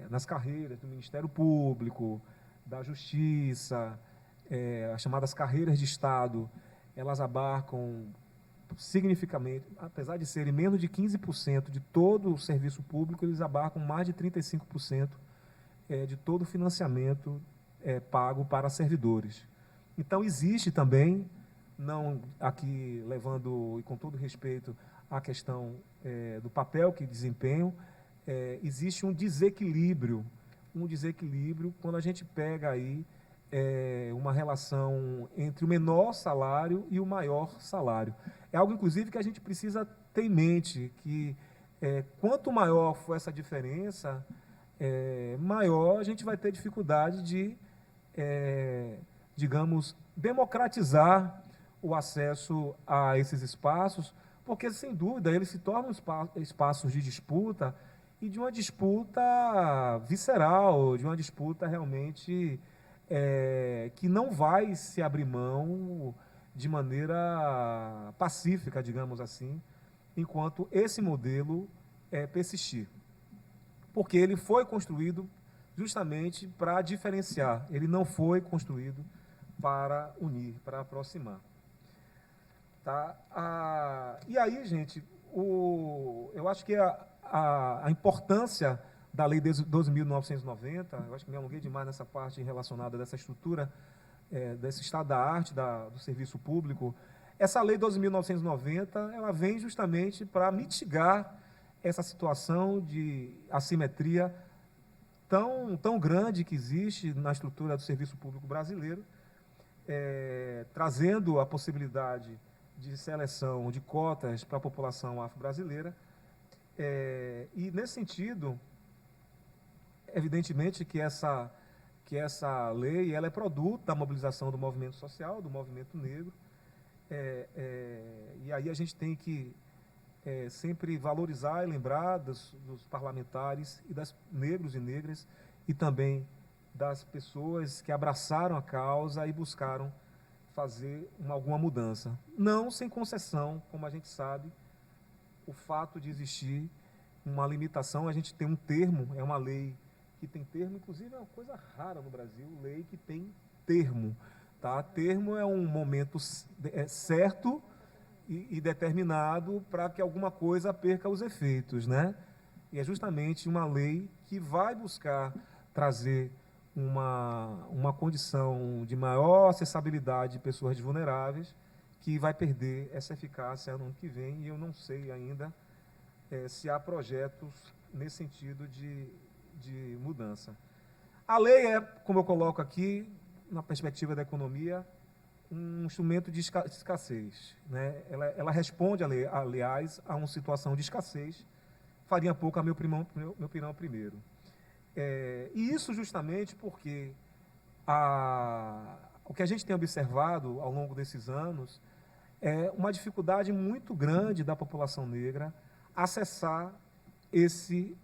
nas carreiras do Ministério Público, da Justiça, as chamadas carreiras de Estado, elas abarcam significativamente, apesar de serem menos de 15% de todo o serviço público, eles abarcam mais de 35% de todo o financiamento pago para servidores. Então, existe também, não aqui levando, e com todo respeito, a questão do papel que desempenham, existe um desequilíbrio quando a gente pega aí uma relação entre o menor salário e o maior salário. É algo, inclusive, que a gente precisa ter em mente, que quanto maior for essa diferença, maior a gente vai ter dificuldade de, digamos, democratizar o acesso a esses espaços, porque, sem dúvida, eles se tornam espaços de disputa, e de uma disputa visceral, de uma disputa realmente que não vai se abrir mão de maneira pacífica, digamos assim, enquanto esse modelo persistir. Porque ele foi construído justamente para diferenciar, ele não foi construído para unir, para aproximar. Tá? E aí, gente, eu acho que a importância da Lei 12.990, eu acho que me alonguei demais nessa parte relacionada dessa estrutura, desse estado da arte, do serviço público. Essa Lei 12.990, ela vem justamente para mitigar essa situação de assimetria tão grande que existe na estrutura do serviço público brasileiro, trazendo a possibilidade de seleção de cotas para a população afro-brasileira. E, nesse sentido, evidentemente que essa lei ela é produto da mobilização do movimento social, do movimento negro, e aí a gente tem que sempre valorizar e lembrar dos parlamentares e das negros e negras, e também das pessoas que abraçaram a causa e buscaram fazer alguma mudança. Não sem concessão, como a gente sabe, o fato de existir uma limitação, a gente tem um termo, é uma lei que tem termo, inclusive é uma coisa rara no Brasil, lei que tem termo. Tá? Termo é um momento certo e determinado para que alguma coisa perca os efeitos, né? E é justamente uma lei que vai buscar trazer uma condição de maior acessibilidade de pessoas vulneráveis, que vai perder essa eficácia no ano que vem, e eu não sei ainda se há projetos nesse sentido de mudança. A lei é, como eu coloco aqui, na perspectiva da economia, um instrumento de escassez, né? Ela responde, aliás, a uma situação de escassez. Faria pouco a minha opinião primeiro. E isso justamente porque o que a gente tem observado ao longo desses anos é uma dificuldade muito grande da população negra acessar esse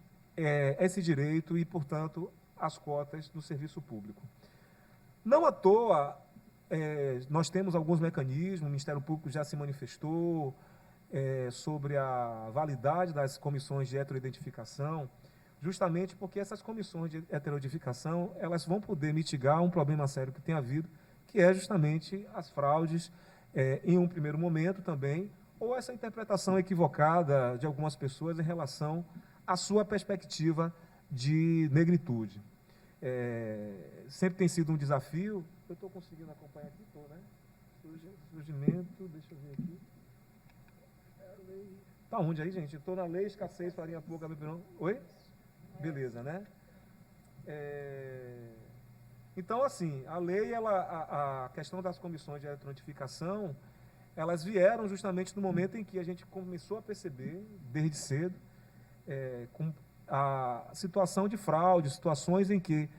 direito e, portanto, as cotas do serviço público. Não à toa, nós temos alguns mecanismos, o Ministério Público já se manifestou sobre a validade das comissões de heteroidentificação, justamente porque essas comissões de heteroidentificação, elas vão poder mitigar um problema sério que tem havido, que é justamente as fraudes, em um primeiro momento também, ou essa interpretação equivocada de algumas pessoas em relação à sua perspectiva de negritude. Sempre tem sido um desafio. Eu estou conseguindo acompanhar aqui, estou, né? Surgimento, deixa eu ver aqui. Está onde aí, gente? Estou na lei, escassez, farinha pouca, beberão. Oi? Beleza, né? Então, assim, a lei, a questão das comissões de eletronificação, elas vieram justamente no momento em que a gente começou a perceber, desde cedo, com a situação de fraude, situações em que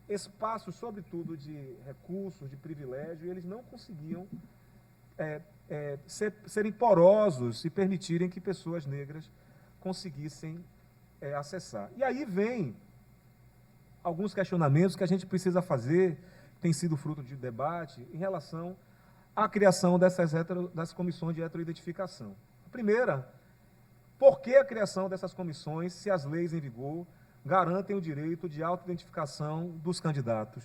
espaços, sobretudo de recursos, de privilégio, eles não conseguiam serem porosos e permitirem que pessoas negras conseguissem acessar. E aí vem alguns questionamentos que a gente precisa fazer, tem sido fruto de debate, em relação à criação das comissões de heteroidentificação. A primeira, por que a criação dessas comissões, se as leis em vigor garantem o direito de autoidentificação dos candidatos?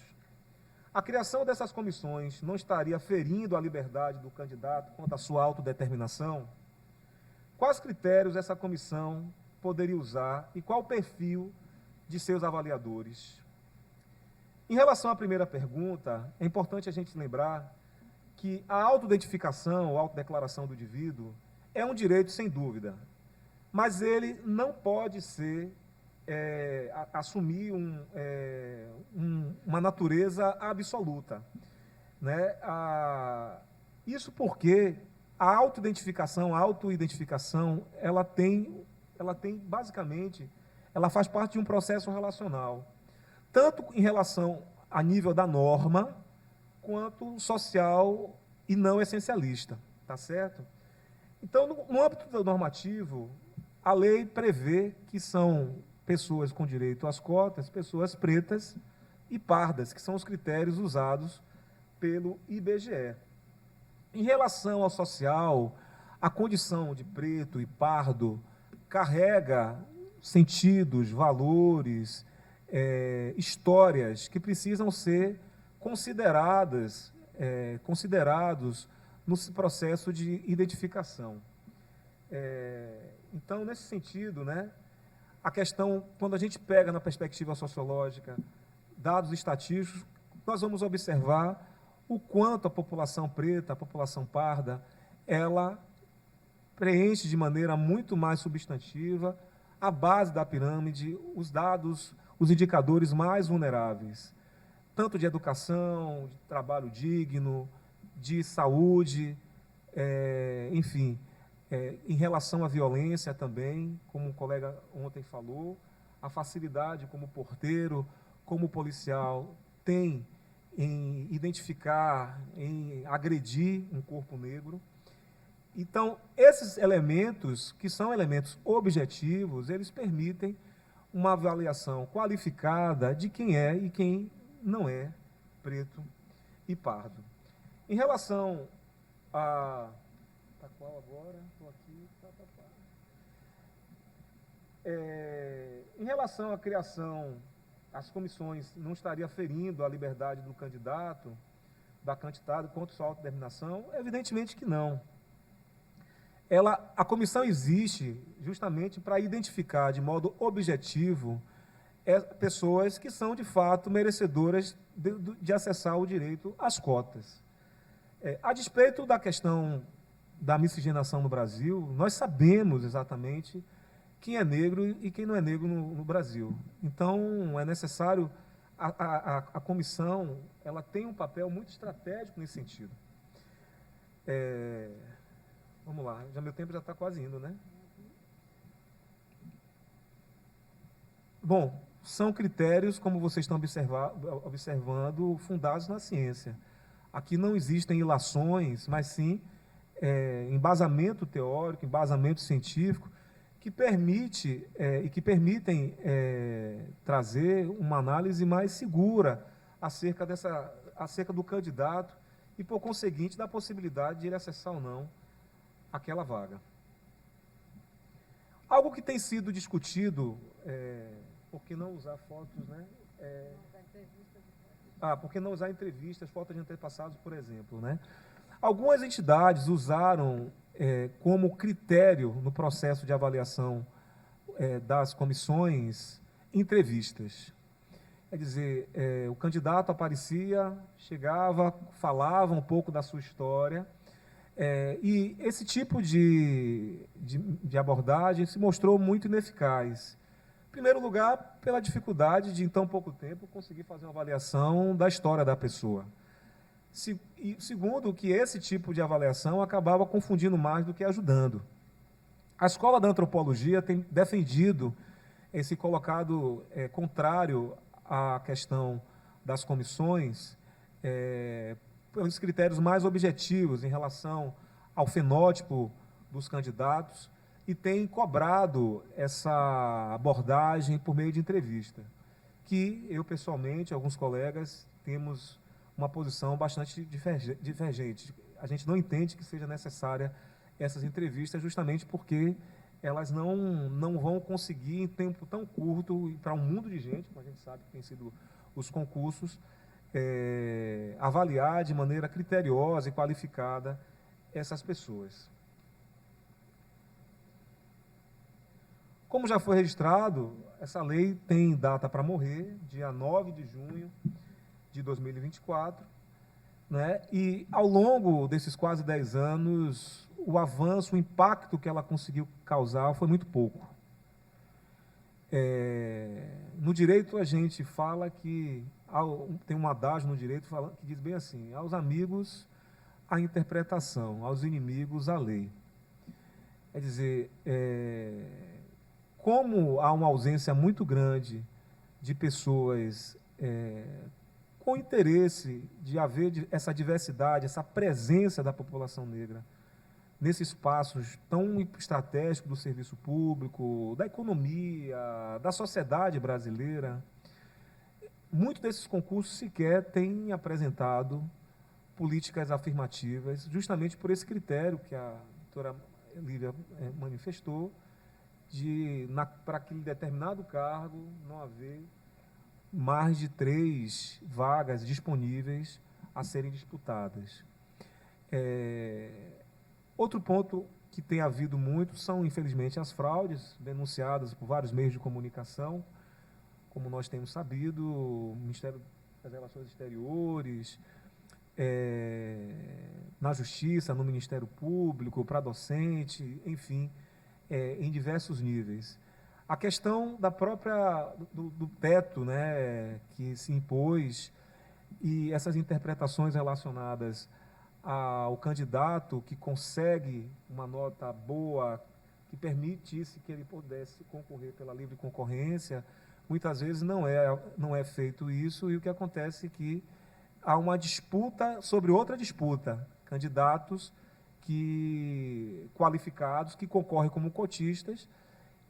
A criação dessas comissões não estaria ferindo a liberdade do candidato quanto à sua autodeterminação? Quais critérios essa comissão poderia usar e qual o perfil de seus avaliadores? Em relação à primeira pergunta, é importante a gente lembrar que a autoidentificação, a autodeclaração do indivíduo, é um direito sem dúvida, mas ele não pode ser, assumir uma natureza absoluta, né? Isso porque a autoidentificação, ela tem basicamente, ela faz parte de um processo relacional, tanto em relação a nível da norma, quanto social e não essencialista, tá certo? Então, no âmbito normativo, a lei prevê que são pessoas com direito às cotas, pessoas pretas e pardas, que são os critérios usados pelo IBGE. Em relação ao social, a condição de preto e pardo carrega sentidos, valores, histórias que precisam ser considerados no processo de identificação. Então, nesse sentido, né, a questão, quando a gente pega na perspectiva sociológica dados estatísticos, nós vamos observar o quanto a população preta, a população parda, ela preenche de maneira muito mais substantiva a base da pirâmide, os dados, os indicadores mais vulneráveis, tanto de educação, de trabalho digno, de saúde, enfim, em relação à violência também, como o colega ontem falou, a facilidade como porteiro, como policial tem em identificar, em agredir um corpo negro. Então, esses elementos, que são elementos objetivos, eles permitem uma avaliação qualificada de quem é e quem não é preto e pardo. Em relação a... Tá qual agora? Estou aqui. Em relação à criação, as comissões não estaria ferindo a liberdade do candidato, da candidata contra sua autodeterminação? Evidentemente que não. A comissão existe justamente para identificar de modo objetivo pessoas que são, de fato, merecedoras de acessar o direito às cotas. A despeito da questão da miscigenação no Brasil, nós sabemos exatamente quem é negro e quem não é negro no Brasil. Então, é necessário, a comissão, ela tem um papel muito estratégico nesse sentido. Vamos lá, meu tempo já está quase indo, né? Bom, são critérios, como vocês estão observando, fundados na ciência. Aqui não existem ilações, mas sim embasamento teórico, embasamento científico, que permitem trazer uma análise mais segura acerca do candidato e, por conseguinte, da possibilidade de ele acessar ou não aquela vaga. Algo que tem sido discutido, por que não usar fotos, né? Por que não usar entrevistas, fotos de antepassados, por exemplo, né? Algumas entidades usaram como critério no processo de avaliação das comissões entrevistas. Quer dizer, o candidato aparecia, chegava, falava um pouco da sua história, e esse tipo de abordagem se mostrou muito ineficaz. Em primeiro lugar, pela dificuldade de, em tão pouco tempo, conseguir fazer uma avaliação da história da pessoa. E segundo, que esse tipo de avaliação acabava confundindo mais do que ajudando. A escola da antropologia tem defendido esse colocado contrário à questão das comissões, pelos critérios mais objetivos em relação ao fenótipo dos candidatos, e tem cobrado essa abordagem por meio de entrevista, que eu, pessoalmente, alguns colegas, temos uma posição bastante divergente. A gente não entende que seja necessária essas entrevistas, justamente porque elas não vão conseguir, em tempo tão curto, e para um mundo de gente, como a gente sabe que tem sido os concursos, avaliar de maneira criteriosa e qualificada essas pessoas. Como já foi registrado, essa lei tem data para morrer, dia 9 de junho de 2024, né? E, ao longo desses quase 10 anos, o avanço, o impacto que ela conseguiu causar foi muito pouco. No direito, a gente fala que, tem um adágio no direito que diz bem assim: aos amigos, a interpretação, aos inimigos, a lei. Quer dizer, como há uma ausência muito grande de pessoas com interesse de haver essa diversidade, essa presença da população negra nesses espaços tão estratégicos do serviço público, da economia, da sociedade brasileira, muitos desses concursos sequer têm apresentado políticas afirmativas, justamente por esse critério que a doutora Lívia manifestou, para aquele determinado cargo não haver mais de 3 vagas disponíveis a serem disputadas. Outro ponto que tem havido muito são, infelizmente, as fraudes denunciadas por vários meios de comunicação, como nós temos sabido, o Ministério das Relações Exteriores, na Justiça, no Ministério Público, para docente, enfim, em diversos níveis. A questão do teto, né, que se impôs, e essas interpretações relacionadas ao candidato que consegue uma nota boa, que permitisse que ele pudesse concorrer pela livre concorrência, muitas vezes não é feito isso, e o que acontece é que há uma disputa sobre outra disputa, candidatos qualificados que concorrem como cotistas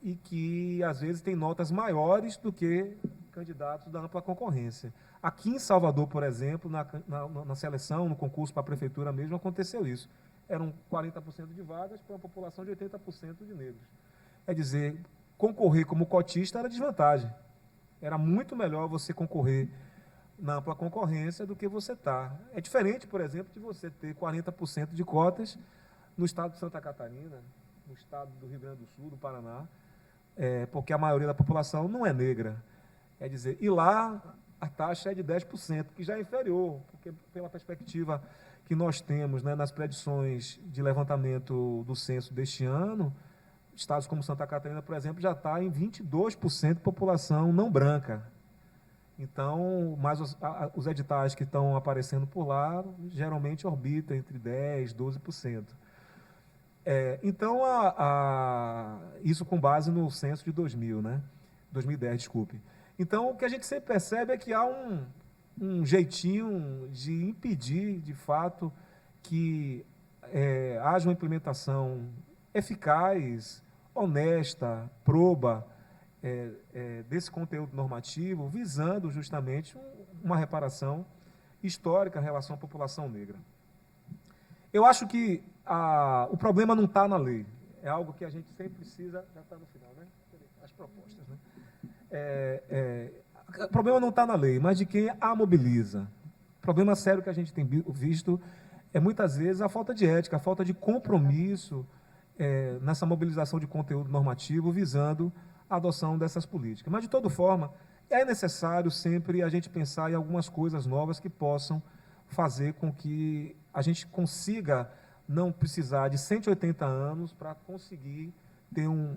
e que, às vezes, têm notas maiores do que candidatos da ampla concorrência. Aqui em Salvador, por exemplo, na seleção, no concurso para a prefeitura mesmo, aconteceu isso. Eram 40% de vagas para uma população de 80% de negros. É dizer, concorrer como cotista era desvantagem. Era muito melhor você concorrer na ampla concorrência do que você está. É diferente, por exemplo, de você ter 40% de cotas no estado de Santa Catarina, no estado do Rio Grande do Sul, do Paraná, porque a maioria da população não é negra. Quer dizer, e lá a taxa é de 10%, que já é inferior, porque pela perspectiva que nós temos, né, nas predições de levantamento do censo deste ano, estados como Santa Catarina, por exemplo, já está em 22% de população não branca. Então, mas os editais que estão aparecendo por lá, geralmente orbitam entre 10% e 12%. Então, isso com base no censo de 2010, desculpe. Então, o que a gente sempre percebe é que há um jeitinho de impedir, de fato, que haja uma implementação eficaz, honesta, proba, desse conteúdo normativo, visando justamente uma reparação histórica em relação à população negra. Eu acho que o problema não está na lei, é algo que a gente sempre precisa... Já está no final, né? As propostas, né? O problema não está na lei, mas de quem a mobiliza. O problema sério que a gente tem visto é, muitas vezes, a falta de ética, a falta de compromisso nessa mobilização de conteúdo normativo visando a adoção dessas políticas. Mas, de toda forma, é necessário sempre a gente pensar em algumas coisas novas que possam fazer com que a gente consiga não precisar de 180 anos para conseguir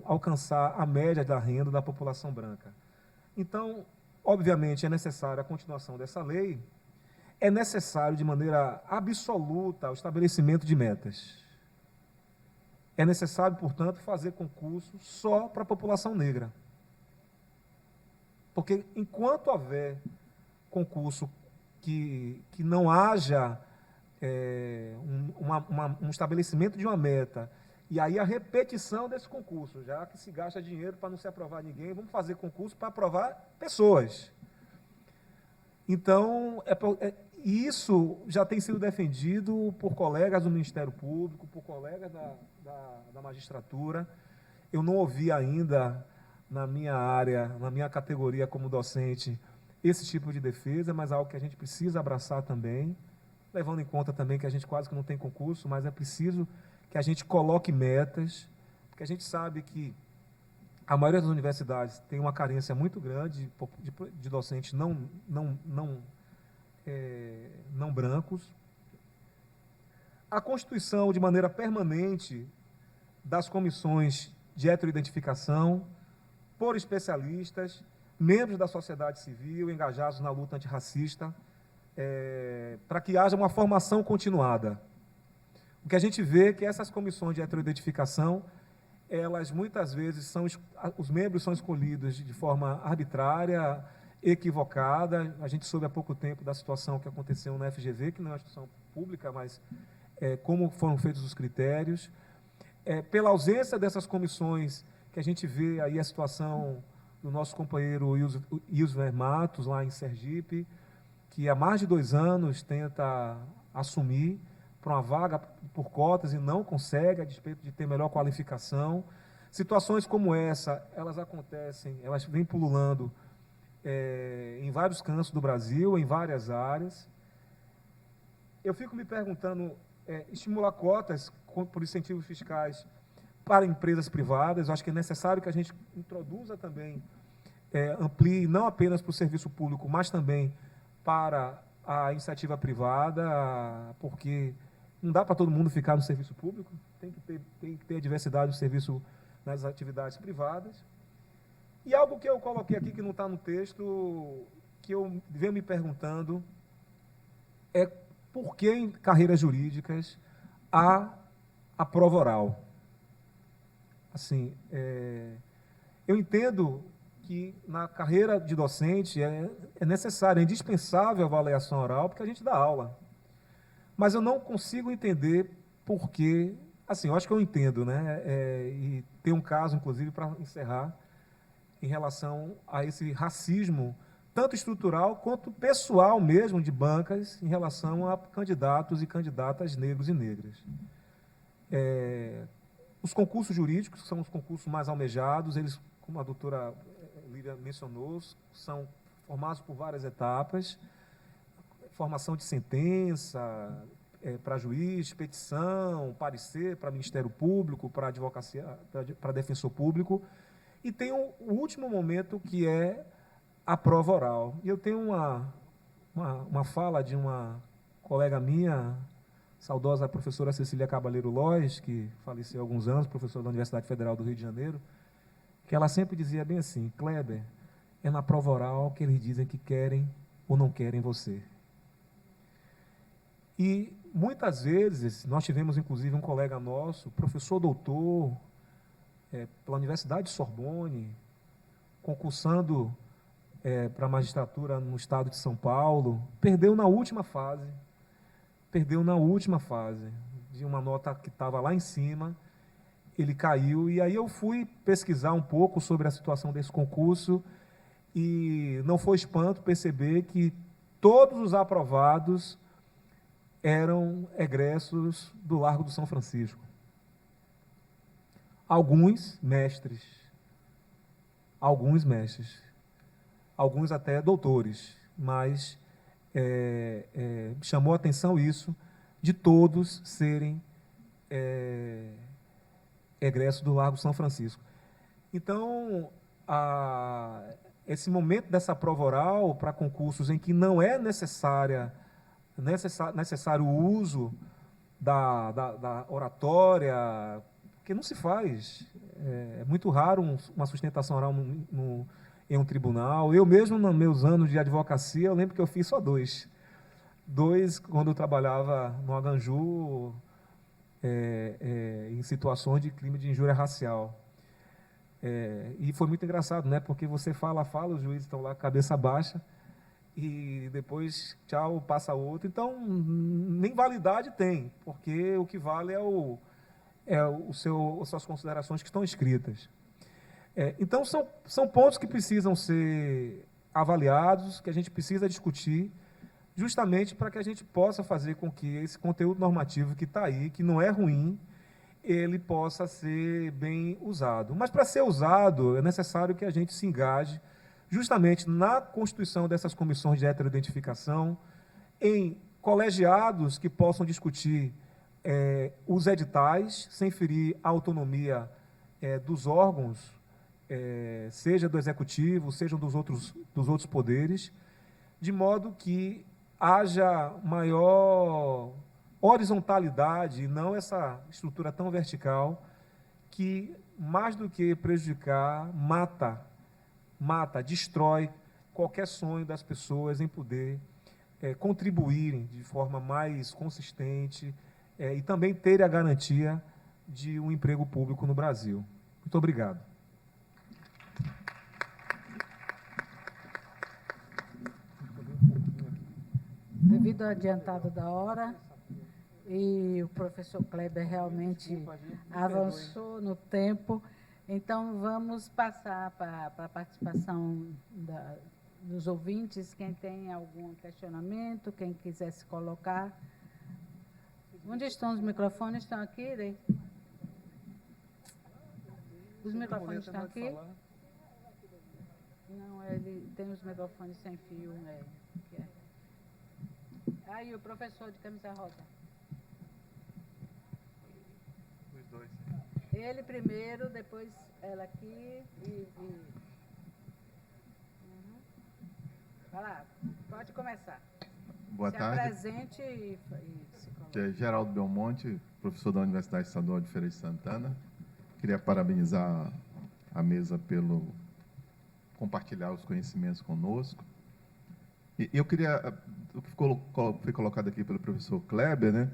alcançar a média da renda da população branca. Então, obviamente, é necessária a continuação dessa lei, é necessário, de maneira absoluta, o estabelecimento de metas. É necessário, portanto, fazer concurso só para a população negra. Porque, enquanto houver concurso que não haja um estabelecimento de uma meta, e aí a repetição desse concurso, já que se gasta dinheiro para não se aprovar ninguém, vamos fazer concurso para aprovar pessoas. Então, isso já tem sido defendido por colegas do Ministério Público, por colegas da magistratura. Eu não ouvi ainda, na minha área, na minha categoria como docente, esse tipo de defesa, mas é algo que a gente precisa abraçar também, levando em conta também que a gente quase que não tem concurso, mas é preciso que a gente coloque metas, porque a gente sabe que a maioria das universidades tem uma carência muito grande de docentes não brancos. A constituição, de maneira permanente, das comissões de heteroidentificação, por especialistas, membros da sociedade civil, engajados na luta antirracista, para que haja uma formação continuada. O que a gente vê é que essas comissões de heteroidentificação, elas muitas vezes os membros são escolhidos de forma arbitrária, equivocada. A gente soube há pouco tempo da situação que aconteceu na FGV, que não é uma instituição pública, mas como foram feitos os critérios. Pela ausência dessas comissões, que a gente vê aí a situação do nosso companheiro Ilsver Matos, lá em Sergipe, que há mais de 2 anos tenta assumir para uma vaga por cotas e não consegue, a despeito de ter melhor qualificação. Situações como essa, elas acontecem, elas vêm pululando em vários cantos do Brasil, em várias áreas. Eu fico me perguntando, estimular cotas por incentivos fiscais para empresas privadas, eu acho que é necessário que a gente introduza também, amplie não apenas para o serviço público, mas também para a iniciativa privada, porque não dá para todo mundo ficar no serviço público, tem que ter a diversidade do serviço nas atividades privadas. E algo que eu coloquei aqui, que não está no texto, que eu venho me perguntando, é por que em carreiras jurídicas há a prova oral. Assim, eu entendo que na carreira de docente é necessária, é indispensável a avaliação oral, porque a gente dá aula. Mas eu não consigo entender por que... Assim, eu acho que eu entendo, né? E tem um caso, inclusive, para encerrar, em relação a esse racismo, tanto estrutural quanto pessoal mesmo, de bancas, em relação a candidatos e candidatas negros e negras. Os concursos jurídicos, que são os concursos mais almejados, eles, como a doutora Lívia mencionou, são formados por várias etapas: formação de sentença para juiz, petição, parecer para Ministério Público, para advocacia, para defensor público, e tem o último momento, que é a prova oral. E eu tenho uma fala de uma colega minha, saudosa professora Cecília Cabaleiro Lois, que faleceu há alguns anos, professora da Universidade Federal do Rio de Janeiro, que ela sempre dizia bem assim: Kleber, é na prova oral que eles dizem que querem ou não querem você. E, muitas vezes, nós tivemos, inclusive, um colega nosso, professor doutor, pela Universidade de Sorbonne, concursando para a magistratura no estado de São Paulo, perdeu na última fase, de uma nota que estava lá em cima, ele caiu, e aí eu fui pesquisar um pouco sobre a situação desse concurso, e não foi espanto perceber que todos os aprovados eram egressos do Largo do São Francisco. Alguns mestres, alguns até doutores, mas chamou a atenção isso, de todos serem egressos do Largo São Francisco. Então, esse momento dessa prova oral para concursos em que não é necessário o uso da oratória, porque não se faz. É muito raro uma sustentação oral em um tribunal. Eu mesmo, nos meus anos de advocacia, eu lembro que eu fiz só dois. Dois, quando eu trabalhava no Aganju, em situações de crime de injúria racial. E foi muito engraçado, né? Porque você fala, os juízes estão lá com a cabeça baixa, e depois, tchau, passa outro. Então, nem validade tem, porque o que vale as suas considerações que estão escritas. Então, são pontos que precisam ser avaliados, que a gente precisa discutir, justamente para que a gente possa fazer com que esse conteúdo normativo que está aí, que não é ruim, ele possa ser bem usado. Mas, para ser usado, é necessário que a gente se engaje justamente na constituição dessas comissões de heteroidentificação, em colegiados que possam discutir os editais, sem ferir a autonomia dos órgãos, seja do executivo, seja dos outros poderes, de modo que haja maior horizontalidade e não essa estrutura tão vertical que, mais do que prejudicar, mata, destrói qualquer sonho das pessoas em poder contribuírem de forma mais consistente e também terem a garantia de um emprego público no Brasil. Muito obrigado. Devido ao adiantado da hora, e o professor Kleber realmente avançou no tempo, então vamos passar para a participação dos ouvintes. Quem tem algum questionamento, quem quiser se colocar. Onde estão os microfones? Estão aqui, Rei? Os microfones estão aqui? Não, ele tem os microfones sem fio. Aí, o professor de camisa rosa. Os dois. Ele primeiro, depois ela aqui Uhum. Vai lá, pode começar. Boa tarde. Se apresente e se coloque. É Geraldo Belmonte, professor da Universidade Estadual de Feira de Santana. Queria parabenizar a mesa pelo compartilhar os conhecimentos conosco. E eu queria, o que foi colocado aqui pelo professor Kleber, né?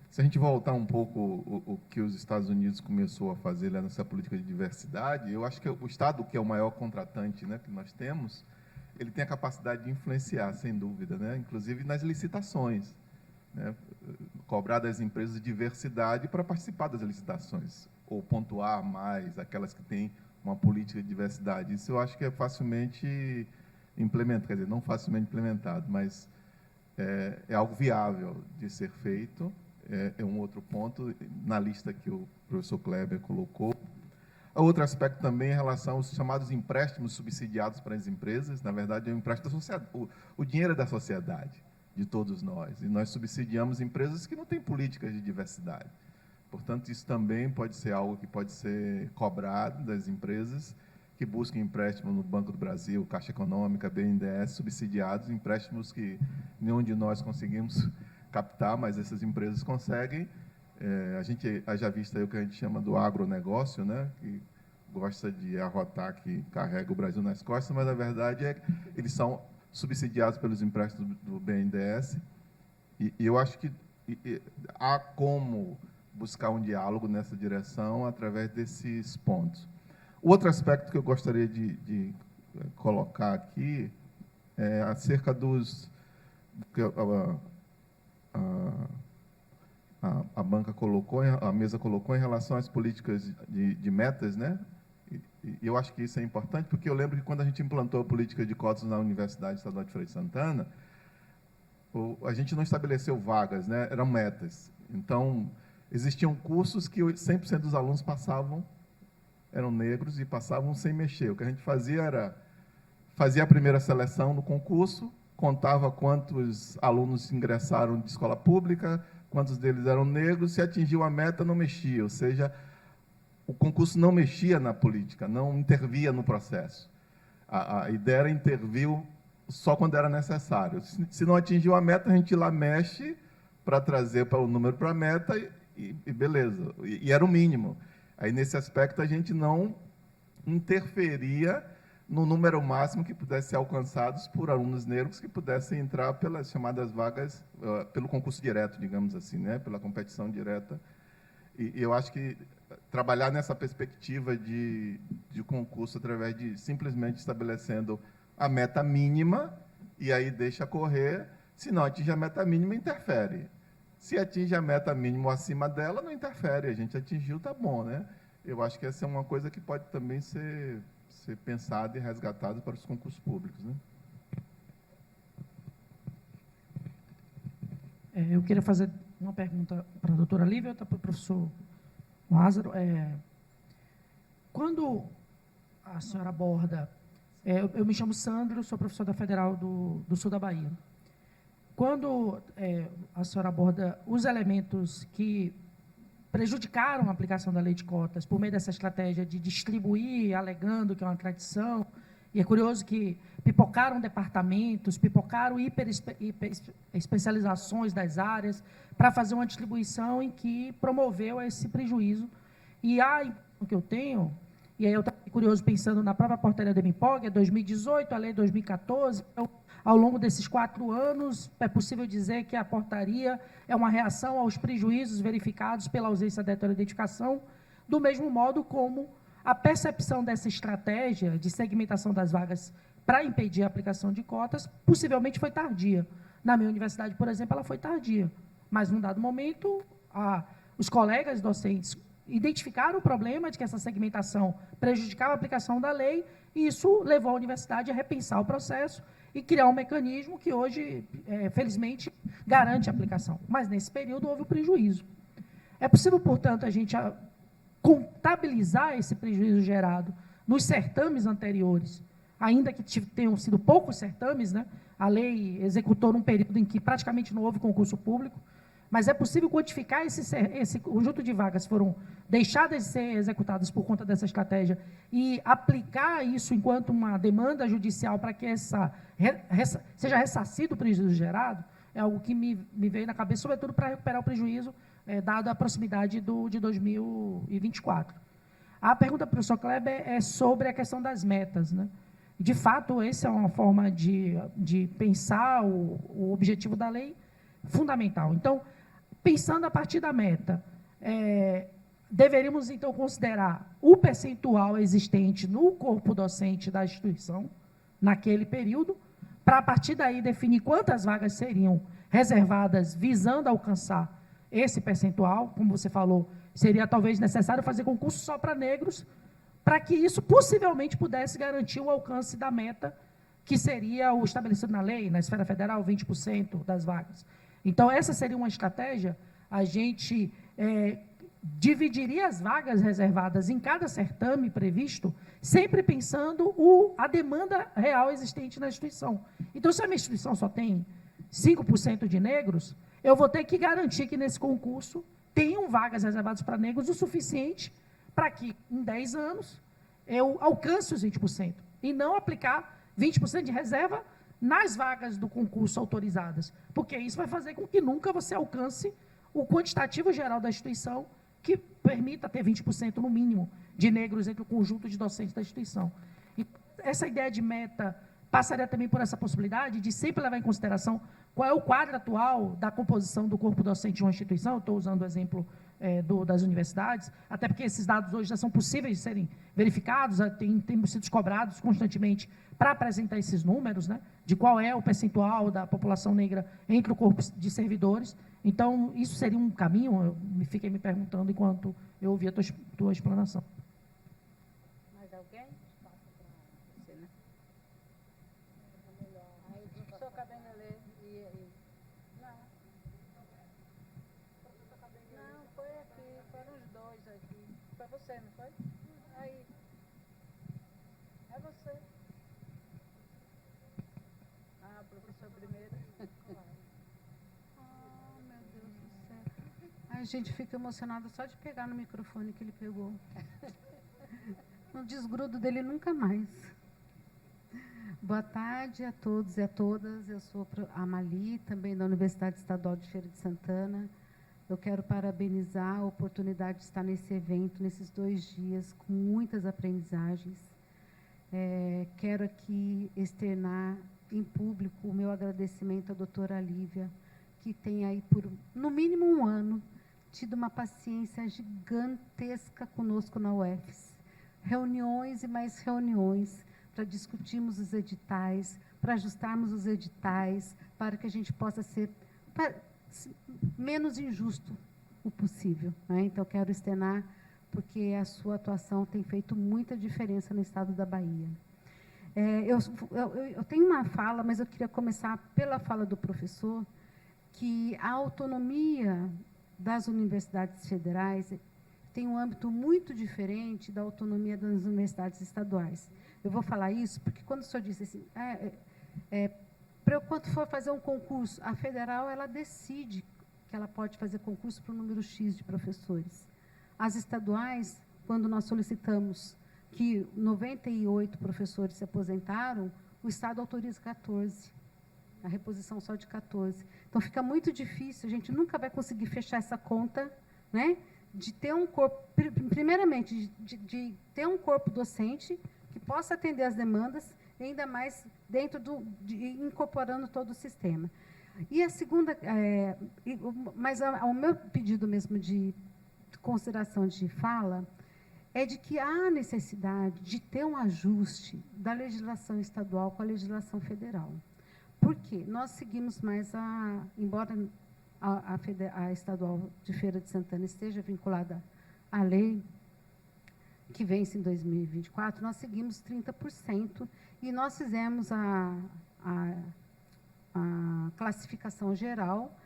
Se a gente voltar um pouco o que os Estados Unidos começou a fazer lá nessa política de diversidade, eu acho que o Estado, que é o maior contratante, né, que nós temos, ele tem a capacidade de influenciar, sem dúvida, né, inclusive nas licitações, né, cobrar das empresas diversidade para participar das licitações, ou pontuar mais aquelas que têm uma política de diversidade. Isso eu acho que é facilmente implementado, quer dizer, não facilmente implementado, mas é algo viável de ser feito. É um outro ponto na lista que o professor Kleber colocou. Outro aspecto também em relação aos chamados empréstimos subsidiados para as empresas. Na verdade, é um empréstimo da sociedade. O dinheiro é da sociedade, de todos nós. E nós subsidiamos empresas que não têm políticas de diversidade. Portanto, isso também pode ser algo que pode ser cobrado das empresas que buscam empréstimo no Banco do Brasil, Caixa Econômica, BNDES, subsidiados, empréstimos que nenhum de nós conseguimos captar, mas essas empresas conseguem. A gente haja vista aí o que a gente chama do agronegócio, né, que gosta de arrotar que carrega o Brasil nas costas, mas, na verdade, eles são subsidiados pelos empréstimos do BNDES, e eu acho que há como buscar um diálogo nessa direção através desses pontos. O outro aspecto que eu gostaria de colocar aqui é acerca a banca colocou, a mesa colocou em relação às políticas de metas, né? E eu acho que isso é importante, porque eu lembro que quando a gente implantou a política de cotas na Universidade Estadual de Feira de Santana, a gente não estabeleceu vagas, né? Eram metas. Então, existiam cursos que 100% dos alunos passavam, eram negros e passavam sem mexer. O que a gente fazia era fazer a primeira seleção no concurso, contava quantos alunos ingressaram de escola pública, quantos deles eram negros, se atingiu a meta, não mexia, ou seja, o concurso não mexia na política, não intervia no processo. A ideia era intervir só quando era necessário. Se não atingiu a meta, a gente lá mexe para trazer para o número para a meta e beleza. E era o mínimo. Aí, nesse aspecto, a gente não interferia no número máximo que pudesse ser alcançados por alunos negros que pudessem entrar pelas chamadas vagas, pelo concurso direto, digamos assim, né? Pela competição direta. E eu acho que trabalhar nessa perspectiva de concurso através de simplesmente estabelecendo a meta mínima e aí deixa correr, se não atinge a meta mínima, interfere. Se atinge a meta mínima ou acima dela, não interfere. A gente atingiu, tá bom, né? Eu acho que essa é uma coisa que pode também ser pensada e resgatada para os concursos públicos, né? Eu queria fazer uma pergunta para a doutora Lívia e outra para o professor Lázaro. Quando a senhora aborda... eu me chamo Sandro, sou professor da Federal do Sul da Bahia. Quando a senhora aborda os elementos que prejudicaram a aplicação da lei de cotas por meio dessa estratégia de distribuir, alegando que é uma tradição, e é curioso que pipocaram departamentos, pipocaram especializações das áreas para fazer uma distribuição em que promoveu esse prejuízo. E o que eu tenho, e aí eu estou curioso pensando na própria portaria do MPOG, é 2018, a lei 2014, então, ao longo desses 4 anos, é possível dizer que a portaria é uma reação aos prejuízos verificados pela ausência da heteroidentificação, do mesmo modo como a percepção dessa estratégia de segmentação das vagas para impedir a aplicação de cotas, possivelmente foi tardia. Na minha universidade, por exemplo, ela foi tardia, mas, num dado momento, os colegas docentes identificaram o problema de que essa segmentação prejudicava a aplicação da lei, e isso levou a universidade a repensar o processo e criar um mecanismo que hoje, felizmente, garante a aplicação. Mas, nesse período, houve o prejuízo. É possível, portanto, a gente contabilizar esse prejuízo gerado nos certames anteriores, ainda que tenham sido poucos certames, né? A lei executou num período em que praticamente não houve concurso público, mas é possível quantificar esse conjunto de vagas que foram deixadas de ser executadas por conta dessa estratégia e aplicar isso enquanto uma demanda judicial para que seja ressarcido o prejuízo gerado, é algo que me veio na cabeça, sobretudo para recuperar o prejuízo, dado a proximidade de 2024. A pergunta para o professor Kleber é sobre a questão das metas, né? De fato, essa é uma forma de pensar o objetivo da lei fundamental. Então, pensando a partir da meta, deveríamos, então, considerar o percentual existente no corpo docente da instituição, naquele período, para, a partir daí, definir quantas vagas seriam reservadas visando alcançar esse percentual. Como você falou, seria talvez necessário fazer concurso só para negros, para que isso possivelmente pudesse garantir o alcance da meta, que seria o estabelecido na lei, na esfera federal, 20% das vagas. Então, essa seria uma estratégia. A gente dividiria as vagas reservadas em cada certame previsto, sempre pensando a demanda real existente na instituição. Então, se a minha instituição só tem 5% de negros, eu vou ter que garantir que nesse concurso tenham vagas reservadas para negros o suficiente para que, em 10 anos, eu alcance os 20%, e não aplicar 20% de reserva nas vagas do concurso autorizadas, porque isso vai fazer com que nunca você alcance o quantitativo geral da instituição que permita ter 20% no mínimo de negros entre o conjunto de docentes da instituição. E essa ideia de meta passaria também por essa possibilidade de sempre levar em consideração qual é o quadro atual da composição do corpo docente de uma instituição. Eu estou usando o exemplo das universidades, até porque esses dados hoje já são possíveis de serem verificados, temos sido cobrados constantemente para apresentar esses números, né, de qual é o percentual da população negra entre o corpo de servidores. Então, isso seria um caminho, eu fiquei me perguntando enquanto eu ouvia a tua explanação. Mais alguém? Passa para você, né? Aí, o professor Cabenelê Não, foi aqui, foram os dois aqui. Foi você, não foi? Aí. É você. Ah, professor primeiro. Ah, meu Deus do céu. A gente fica emocionada só de pegar no microfone que ele pegou. Não desgrudo dele nunca mais. Boa tarde a todos e a todas. Eu sou a Mali, também da Universidade Estadual de Feira de Santana. Eu quero parabenizar a oportunidade de estar nesse evento, nesses 2 dias, com muitas aprendizagens. Quero aqui externar em público o meu agradecimento à doutora Lívia, que tem aí, por no mínimo 1 ano, tido uma paciência gigantesca conosco na UFES. Reuniões e mais reuniões para discutirmos os editais, para ajustarmos os editais, para que a gente possa ser menos injusto o possível, né? Então, quero externar, porque a sua atuação tem feito muita diferença no estado da Bahia. Eu tenho uma fala, mas eu queria começar pela fala do professor, que a autonomia das universidades federais tem um âmbito muito diferente da autonomia das universidades estaduais. Eu vou falar isso porque, quando o senhor disse assim, quando for fazer um concurso, a federal ela decide que ela pode fazer concurso para o número X de professores. As estaduais, quando nós solicitamos que 98 professores se aposentaram, o Estado autoriza 14, a reposição só de 14. Então, fica muito difícil, a gente nunca vai conseguir fechar essa conta, né, de ter um corpo, primeiramente, de ter um corpo docente que possa atender as demandas, ainda mais dentro incorporando todo o sistema. E a segunda, mas o meu pedido mesmo de consideração de fala é de que há necessidade de ter um ajuste da legislação estadual com a legislação federal. Por quê? Nós seguimos mais embora a estadual de Feira de Santana esteja vinculada à lei que vence em 2024, nós seguimos 30% e nós fizemos a classificação geral.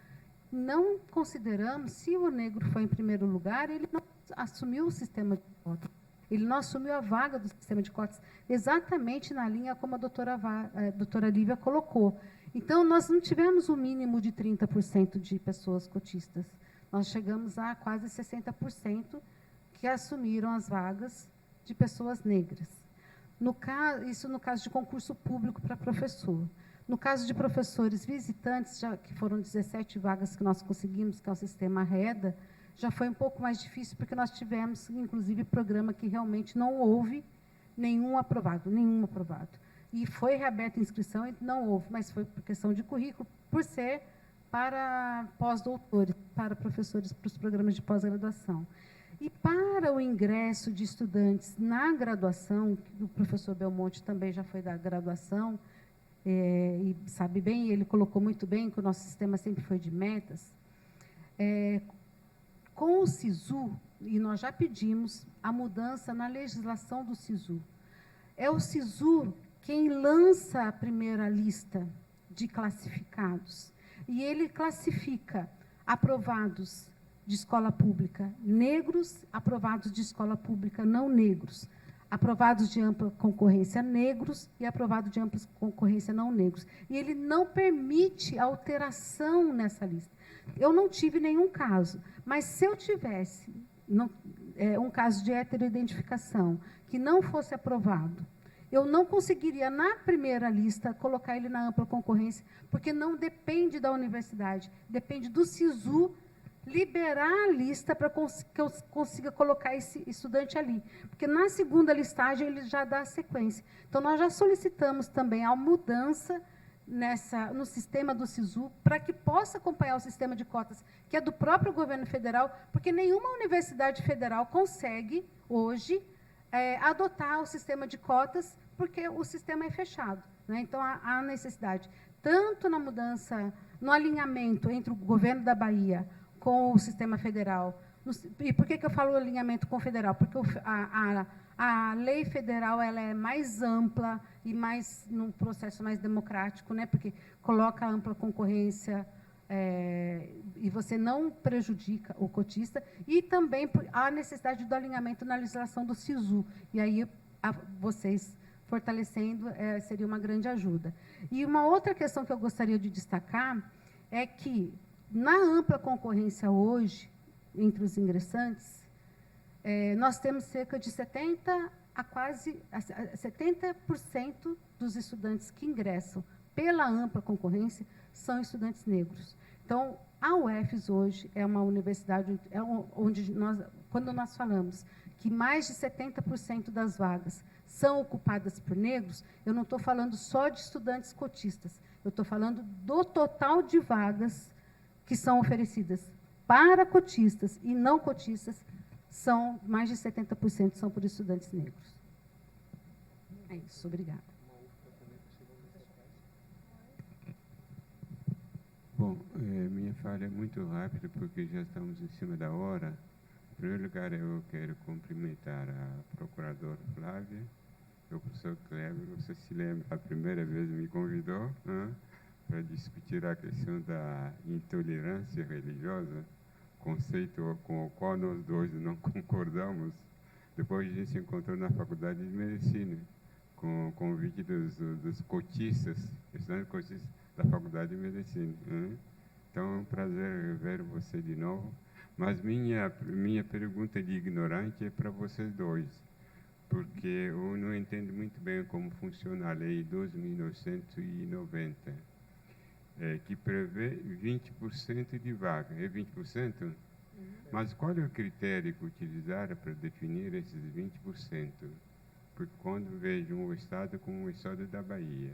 Não consideramos, se o negro foi em primeiro lugar, ele não assumiu o sistema de cotas, ele não assumiu a vaga do sistema de cotas, exatamente na linha como a doutora Lívia colocou. Então, nós não tivemos o mínimo de 30% de pessoas cotistas, nós chegamos a quase 60% que assumiram as vagas de pessoas negras. Isso no caso de concurso público para professor. No caso de professores visitantes, que foram 17 vagas que nós conseguimos, que é o sistema REDA, já foi um pouco mais difícil, porque nós tivemos, inclusive, programa que realmente não houve nenhum aprovado. E foi reaberta a inscrição e não houve, mas foi por questão de currículo, por ser para pós-doutores, para professores, para os programas de pós-graduação. E para o ingresso de estudantes na graduação, o professor Belmonte também já foi da graduação, e sabe bem, ele colocou muito bem que o nosso sistema sempre foi de metas. Com o SISU, e nós já pedimos a mudança na legislação do SISU. É o SISU quem lança a primeira lista de classificados. E ele classifica aprovados de escola pública negros, aprovados de escola pública não negros, aprovados de ampla concorrência negros e aprovados de ampla concorrência não negros. E ele não permite alteração nessa lista. Eu não tive nenhum caso, mas se eu tivesse um caso de heteroidentificação que não fosse aprovado, eu não conseguiria, na primeira lista, colocar ele na ampla concorrência, porque não depende da universidade, depende do SISU liberar a lista para que eu consiga colocar esse estudante ali. Porque na segunda listagem ele já dá a sequência. Então, nós já solicitamos também a mudança no sistema do SISU, para que possa acompanhar o sistema de cotas, que é do próprio governo federal, porque nenhuma universidade federal consegue, hoje, adotar o sistema de cotas, porque o sistema é fechado, né? Então, há necessidade, tanto na mudança, no alinhamento entre o governo da Bahia com o sistema federal. E por que eu falo alinhamento com o federal? Porque a lei federal ela é mais ampla e mais num processo mais democrático, né? Porque coloca ampla concorrência e você não prejudica o cotista, e também há necessidade do alinhamento na legislação do SISU. E aí vocês fortalecendo seria uma grande ajuda. E uma outra questão que eu gostaria de destacar é que, na ampla concorrência hoje, entre os ingressantes, nós temos cerca de 70% dos estudantes que ingressam pela ampla concorrência são estudantes negros. Então, a UFES hoje é uma universidade onde quando nós falamos que mais de 70% das vagas são ocupadas por negros, eu não estou falando só de estudantes cotistas, eu estou falando do total de vagas que são oferecidas para cotistas e não cotistas, são mais de 70% são por estudantes negros. É isso, obrigada. Bom, minha fala é muito rápida, porque já estamos em cima da hora. Em primeiro lugar, eu quero cumprimentar a procuradora Flávia, o professor Kleber. Você se lembra, a primeira vez me convidou para discutir a questão da intolerância religiosa, conceito com o qual nós dois não concordamos. Depois a gente se encontrou na Faculdade de Medicina, com o convite dos cotistas, estudantes cotistas da Faculdade de Medicina. Então, é um prazer ver você de novo. Mas minha pergunta de ignorante é para vocês dois, porque eu não entendo muito bem como funciona a Lei 12.990, que prevê 20% de vaga. É 20%? Mas qual é o critério que utilizaram para definir esses 20%? Porque quando vejo o Estado como o Estado da Bahia,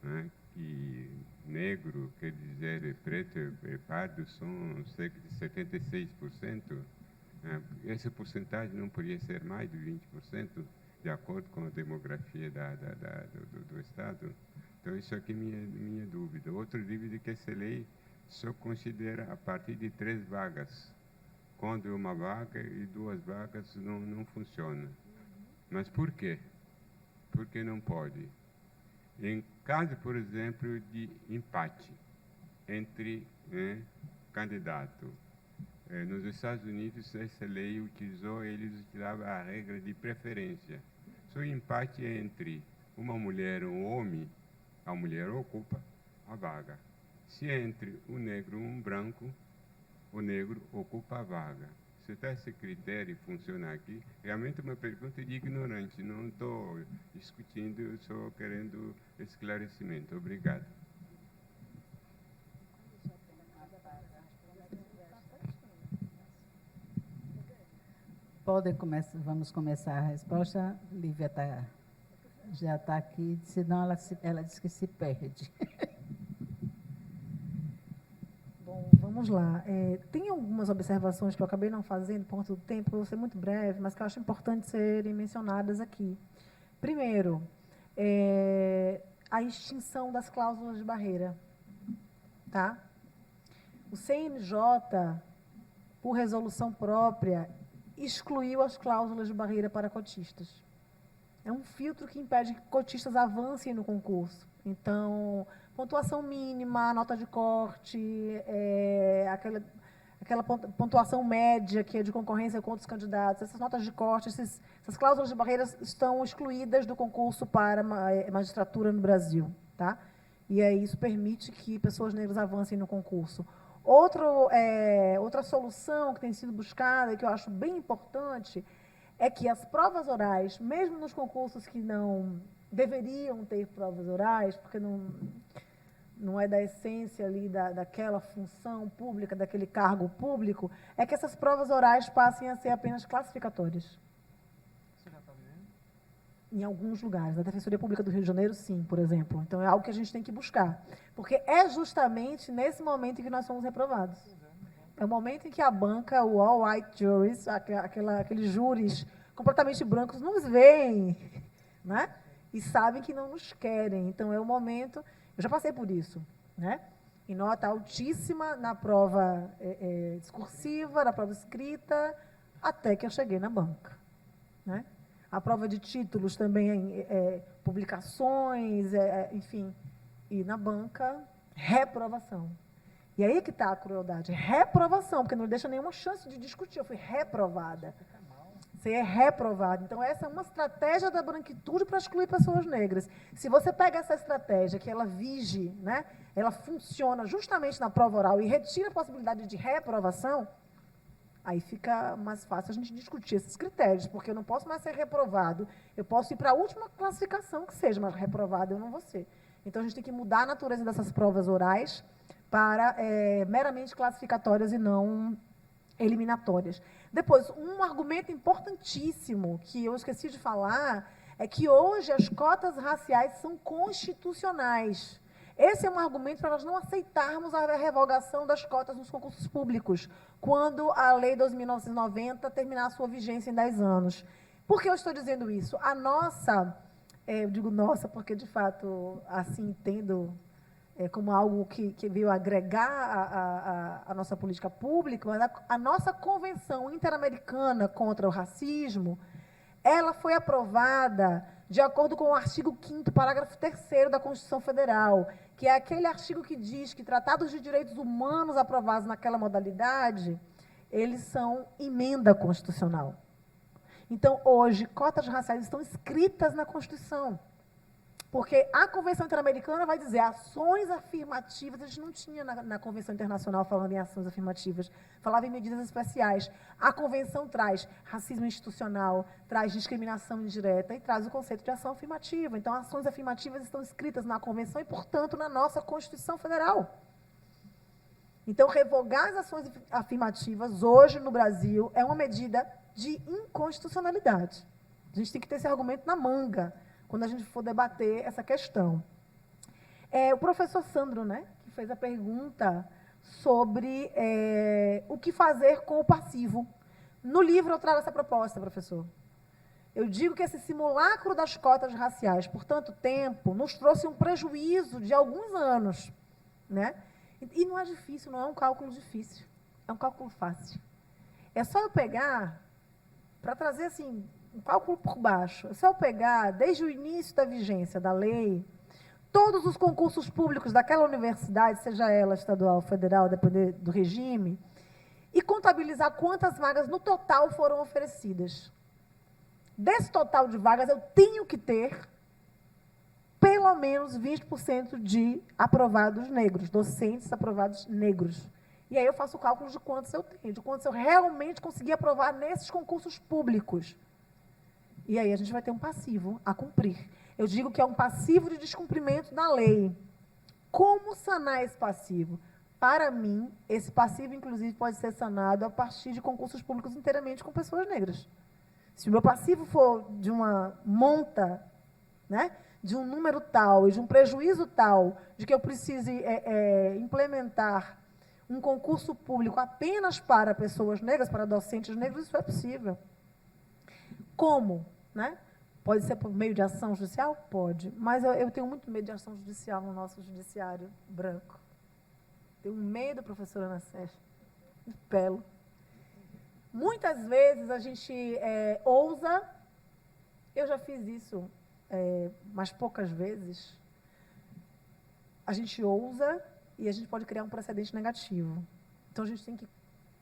né, que negro, quer dizer, preto e pardo, são cerca de 76%, essa porcentagem não poderia ser mais de 20%, de acordo com a demografia do Estado? Então, isso aqui é minha dúvida. Outra dúvida é que essa lei só considera a partir de 3 vagas. Quando uma vaga e 2 vagas não funciona. Mas por quê? Por que não pode? Em caso, por exemplo, de empate entre candidatos, nos Estados Unidos, essa lei eles utilizavam a regra de preferência. Se o empate é entre uma mulher e um homem, a mulher ocupa a vaga. Se é entre um negro e um branco, o negro ocupa a vaga. Se esse critério funciona aqui, realmente é uma pergunta de ignorante. Não estou discutindo, estou querendo esclarecimento. Obrigado. Vamos começar a resposta. Lívia já está aqui, senão ela diz que se perde. Bom, vamos lá. Tem algumas observações que eu acabei não fazendo por conta do tempo, eu vou ser muito breve, mas que eu acho importante serem mencionadas aqui. Primeiro, a extinção das cláusulas de barreira. Tá? O CNJ, por resolução própria, excluiu as cláusulas de barreira para cotistas. É um filtro que impede que cotistas avancem no concurso. Então, pontuação mínima, nota de corte, aquela pontuação média que é de concorrência com outros candidatos, essas notas de corte, essas cláusulas de barreiras estão excluídas do concurso para magistratura no Brasil. Tá? E aí isso permite que pessoas negras avancem no concurso. Outra solução que tem sido buscada e que eu acho bem importante é que as provas orais, mesmo nos concursos que não deveriam ter provas orais, porque não é da essência ali daquela função pública, daquele cargo público, é que essas provas orais passem a ser apenas classificatórias. Você já está vendo? em alguns lugares. Na Defensoria Pública do Rio de Janeiro, sim, por exemplo. Então, é algo que a gente tem que buscar. Porque é justamente nesse momento em que nós somos reprovados. É o momento em que a banca, o all white juries, aqueles júris completamente brancos, nos veem, né? E sabem que não nos querem. Então, é o momento... Eu já passei por isso, né? Em nota altíssima na prova discursiva, na prova escrita, até que eu cheguei na banca, né? A prova de títulos também, publicações, enfim. E na banca, reprovação. E aí que está a crueldade, reprovação, porque não deixa nenhuma chance de discutir. Eu fui reprovada. Você é reprovado. Então, essa é uma estratégia da branquitude para excluir pessoas negras. Se você pega essa estratégia, que ela vige, né, ela funciona justamente na prova oral e retira a possibilidade de reprovação, aí fica mais fácil a gente discutir esses critérios, porque eu não posso mais ser reprovado, eu posso ir para a última classificação que seja, mas reprovado eu não vou ser. Então, a gente tem que mudar a natureza dessas provas orais para meramente classificatórias e não eliminatórias. Depois, um argumento importantíssimo que eu esqueci de falar é que hoje as cotas raciais são constitucionais. Esse é um argumento para nós não aceitarmos a revogação das cotas nos concursos públicos, quando a Lei 2.990 terminar a sua vigência em 10 anos. Por que eu estou dizendo isso? A nossa, eu digo nossa porque, de fato, assim entendo como algo que veio agregar a nossa política pública, mas a nossa Convenção Interamericana contra o Racismo, ela foi aprovada de acordo com o artigo 5º, parágrafo 3º da Constituição Federal, que é aquele artigo que diz que tratados de direitos humanos aprovados naquela modalidade, eles são emenda constitucional. Então, hoje, cotas raciais estão escritas na Constituição. Porque a Convenção Interamericana vai dizer ações afirmativas, a gente não tinha na Convenção Internacional falando em ações afirmativas, falava em medidas especiais. A Convenção traz racismo institucional, traz discriminação indireta e traz o conceito de ação afirmativa. Então, ações afirmativas estão escritas na Convenção e, portanto, na nossa Constituição Federal. Então, revogar as ações afirmativas hoje no Brasil é uma medida de inconstitucionalidade. A gente tem que ter esse argumento na manga quando a gente for debater essa questão. O professor Sandro, né, que fez a pergunta sobre o que fazer com o passivo. No livro eu trago essa proposta, professor. Eu digo que esse simulacro das cotas raciais por tanto tempo nos trouxe um prejuízo de alguns anos, né? E não é difícil, não é um cálculo difícil, é um cálculo fácil. É só eu pegar, para trazer assim, um cálculo por baixo, é só eu pegar, desde o início da vigência da lei, todos os concursos públicos daquela universidade, seja ela estadual, federal, depender do regime, e contabilizar quantas vagas no total foram oferecidas. Desse total de vagas, eu tenho que ter pelo menos 20% de aprovados negros, docentes aprovados negros. E aí eu faço o cálculo de quantos eu tenho, de quantos eu realmente consegui aprovar nesses concursos públicos. E aí a gente vai ter um passivo a cumprir. Eu digo que é um passivo de descumprimento da lei. Como sanar esse passivo? Para mim, esse passivo, inclusive, pode ser sanado a partir de concursos públicos inteiramente com pessoas negras. Se o meu passivo for de uma monta, né, de um número tal e de um prejuízo tal, de que eu precise implementar um concurso público apenas para pessoas negras, para docentes negros, isso é possível. Como? Né? Pode ser por meio de ação judicial? Pode. Mas eu tenho muito medo de ação judicial no nosso judiciário branco. Tenho medo, professora Ana Sérgio, de pelo. Muitas vezes a gente ousa, eu já fiz isso, mas poucas vezes, a gente ousa e a gente pode criar um precedente negativo. Então, a gente tem que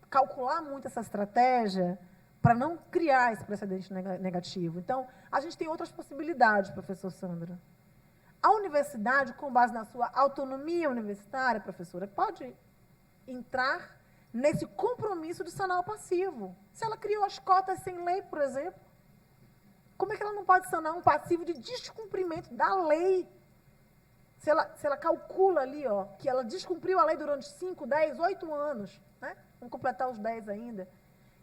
calcular muito essa estratégia para não criar esse precedente negativo. Então, a gente tem outras possibilidades, professor Sandro. A universidade, com base na sua autonomia universitária, professora, pode entrar nesse compromisso de sanar o passivo. Se ela criou as cotas sem lei, por exemplo, como é que ela não pode sanar um passivo de descumprimento da lei? Se ela calcula ali, ó, que ela descumpriu a lei durante 5, 10, 8 anos, né? Vamos completar os 10 ainda,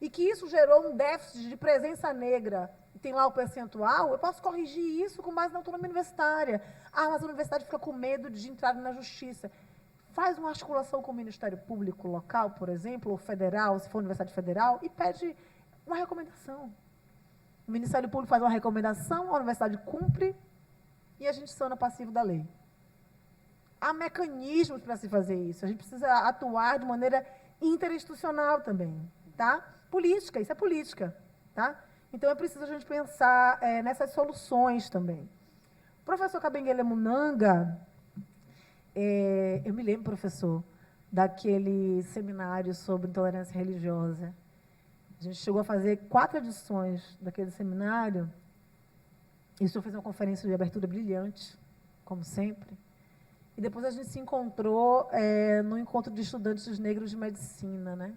e que isso gerou um déficit de presença negra e tem lá o percentual, eu posso corrigir isso com base na autonomia universitária. Ah, mas a universidade fica com medo de entrar na justiça. Faz uma articulação com o Ministério Público local, por exemplo, ou federal, se for universidade federal, e pede uma recomendação. O Ministério Público faz uma recomendação, a universidade cumpre e a gente sana passivo da lei. Há mecanismos para se fazer isso. A gente precisa atuar de maneira interinstitucional também. Tá? Política, isso é política. Tá? Então, é preciso a gente pensar nessas soluções também. O professor Kabengele Munanga, eu me lembro, professor, daquele seminário sobre intolerância religiosa. A gente chegou a fazer 4 edições daquele seminário, e o senhor fez uma conferência de abertura brilhante, como sempre, e depois a gente se encontrou no encontro de estudantes negros de medicina, né?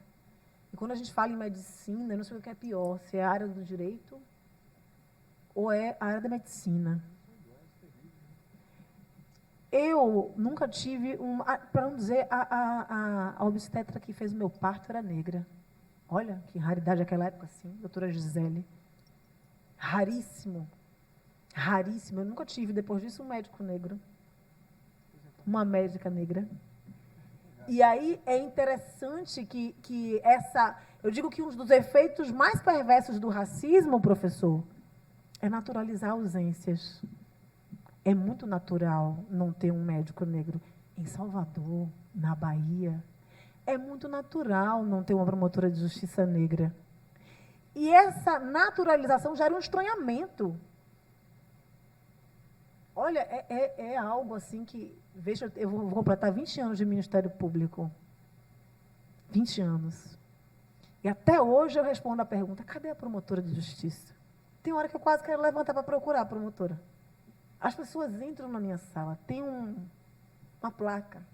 E quando a gente fala em medicina, eu não sei o que é pior, se é a área do direito ou é a área da medicina. Eu nunca tive para não dizer, a obstetra que fez o meu parto era negra. Olha, que raridade naquela época, assim, doutora Gisele. Raríssimo. Raríssimo. Eu nunca tive, depois disso, um médico negro. Uma médica negra. E aí é interessante que essa... Eu digo que um dos efeitos mais perversos do racismo, professor, é naturalizar ausências. É muito natural não ter um médico negro. Em Salvador, na Bahia, é muito natural não ter uma promotora de justiça negra. E essa naturalização gera um estranhamento. Olha, é algo assim que... Veja, eu vou completar 20 anos de Ministério Público. 20 anos. E até hoje eu respondo a pergunta, cadê a promotora de justiça? Tem hora que eu quase quero levantar para procurar a promotora. As pessoas entram na minha sala, tem uma placa,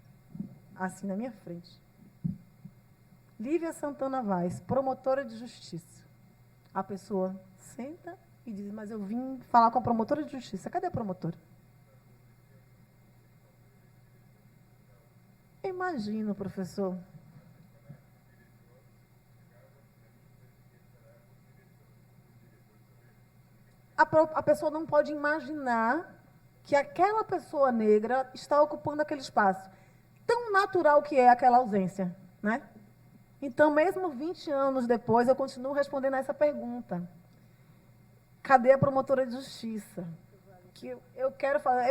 assim, na minha frente. Lívia Santana Vaz, promotora de justiça. A pessoa senta e diz, mas eu vim falar com a promotora de justiça. Cadê a promotora? Imagina, professor. A pessoa não pode imaginar que aquela pessoa negra está ocupando aquele espaço. Tão natural que é aquela ausência, né? Então, mesmo 20 anos depois, eu continuo respondendo a essa pergunta. Cadê a promotora de justiça? Que eu quero falar,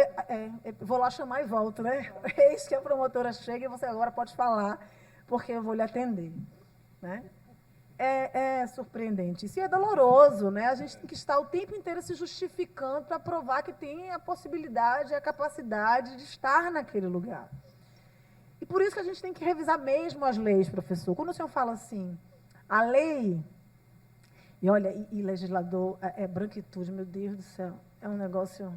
vou lá chamar e volto, né? Eis que a promotora chega e você agora pode falar, porque eu vou lhe atender. Né? É surpreendente. Isso é doloroso, né? A gente tem que estar o tempo inteiro se justificando para provar que tem a possibilidade, a capacidade de estar naquele lugar. E por isso que a gente tem que revisar mesmo as leis, professor. Quando o senhor fala assim, a lei, e olha, e legislador, branquitude, meu Deus do céu, é um negócio...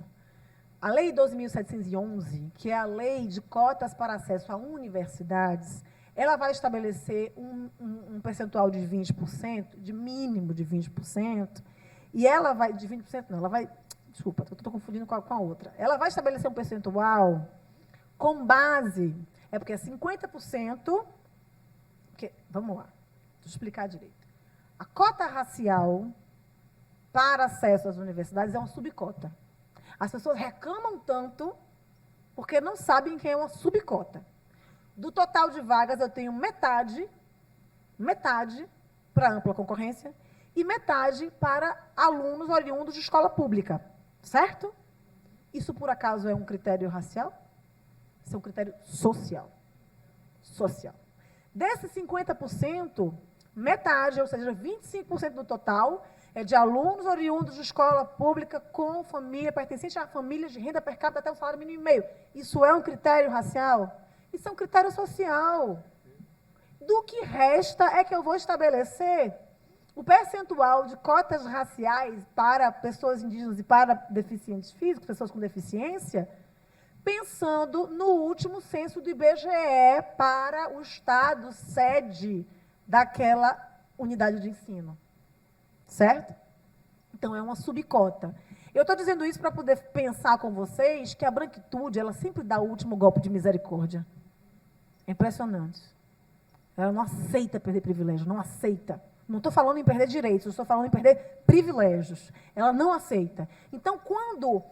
A Lei 12.711, que é a lei de cotas para acesso a universidades, ela vai estabelecer um percentual de 20%, de mínimo de 20%, e ela vai... De 20% não, ela vai... Desculpa, estou confundindo com a outra. Ela vai estabelecer um percentual com base... É porque é 50%... Vamos lá, deixa eu explicar direito. A cota racial para acesso às universidades é uma subcota. As pessoas reclamam tanto porque não sabem que é uma subcota. Do total de vagas, eu tenho metade para ampla concorrência e metade para alunos oriundos de escola pública. Certo? Isso, por acaso, é um critério racial? Isso é um critério social. Social. Desses 50%, metade, ou seja, 25% do total, é de alunos oriundos de escola pública com família, pertencente a famílias de renda per capita até o salário mínimo e meio. Isso é um critério racial? Isso é um critério social. Do que resta é que eu vou estabelecer o percentual de cotas raciais para pessoas indígenas e para deficientes físicos, pessoas com deficiência, pensando no último censo do IBGE para o estado sede daquela unidade de ensino. Certo? Então, é uma subcota. Eu estou dizendo isso para poder pensar com vocês que a branquitude, ela sempre dá o último golpe de misericórdia. É impressionante. Ela não aceita perder privilégio, não aceita. Não estou falando em perder direitos, estou falando em perder privilégios. Ela não aceita. Então, quando